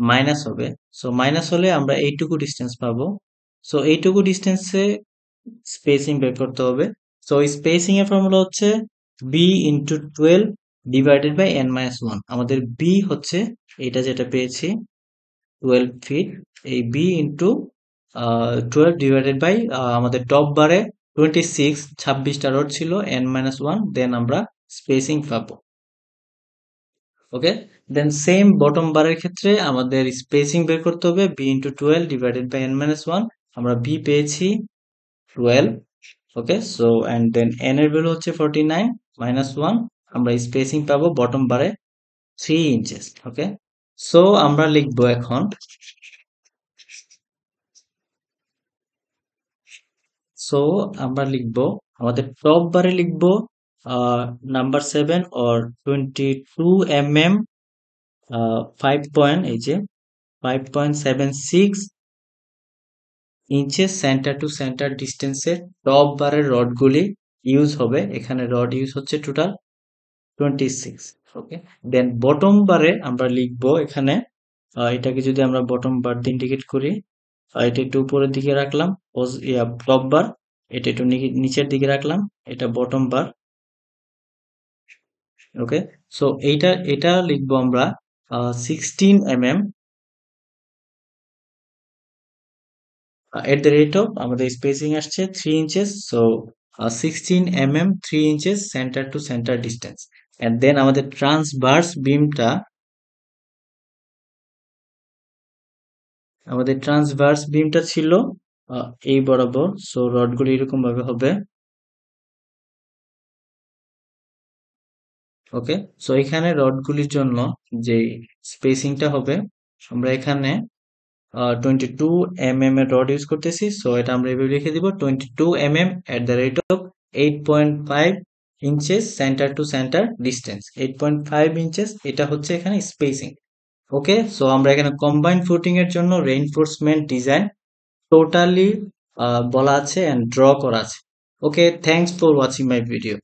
মাইনাস হবে। সো মাইনাস হলে আমরা এইটুকু ডিস্টেন্স পাবো। সো এইটুকু ডিস্টেন্সে স্পেসিং বের করতে হবে। সো স্পেসিং এর ফর্মুলা হচ্ছে B into 12 divided by n minus one. আমাদের বি হচ্ছে এটা যেটা পেয়েছি 12 ফিট, এই বি ইন্টু 12 ডিভাইডেড বাই আমাদের টপ বারে 26টা রড ছিল n মাইনাস ওয়ান, দেন আমরা স্পেসিং পাবো। ওকে দেন সেম বটম বারের ক্ষেত্রে আমাদের স্পেসিং বের করতে হবে B into 12 divided by n minus one. আমরা বি পেয়েছি 12। Okay so and then n এর ভ্যালু হচ্ছে 49 মাইনাস ওয়ান, আমরা স্পেসিং পাবো বটম বারে 3 ইঞ্চেস। ওকে সো আমরা লিখবো এখন, সো আমরা লিখবো আমাদের টপ বারে লিখবো নাম্বার 7 অর 22 mm 5 পয়েন্ট, এই যে 5.76 ইঞ্চেস সেন্টার টু সেন্টার ডিস্টেন্সে টপ বারের রডগুলি ইউজ হবে। এখানে রড ইউজ হচ্ছে টোটাল 26। ওকে দেন বটম বারে আমরা লিখবো এখানে, এটাকে যদি আমরা বটম বার দিয়ে ইন্ডিকেট করি, এটা একটু উপরের দিকে রাখলাম, টপ বার এটা একটু নিচের দিকে রাখলাম, এটা বটম বার। ওকে সো এটা লিখবো আমরা 16 mm at the rate of, আমাদের স্পেসিং আসছে 3 inches. So 16 mm 3 inches centre to centre distance. And then আমাদের ট্রান্সভার্স বিমটা ছিল এই বরাবর। সো রডগুলো এরকম ভাবে হবে। ওকে সো এখানে রডগুলির জন্য যে স্পেসিংটা হবে, আমরা এখানে 22 mm এর রড ইউজ করতেছি। সো এটা আমরা এভাবে লিখে দিব 22 mm at the rate of 8.5 inches centre to centre distance. 8.5 inches এটা হচ্ছে এখানে স্পেসিং। ওকে সো আমরা এখানে কম্বাইন্ড ফুটিং এর জন্য রেইনফোর্সমেন্ট ডিজাইন টোটালি বলা আছে এন্ড ড্র করা আছে। Okay thanks for watching my video.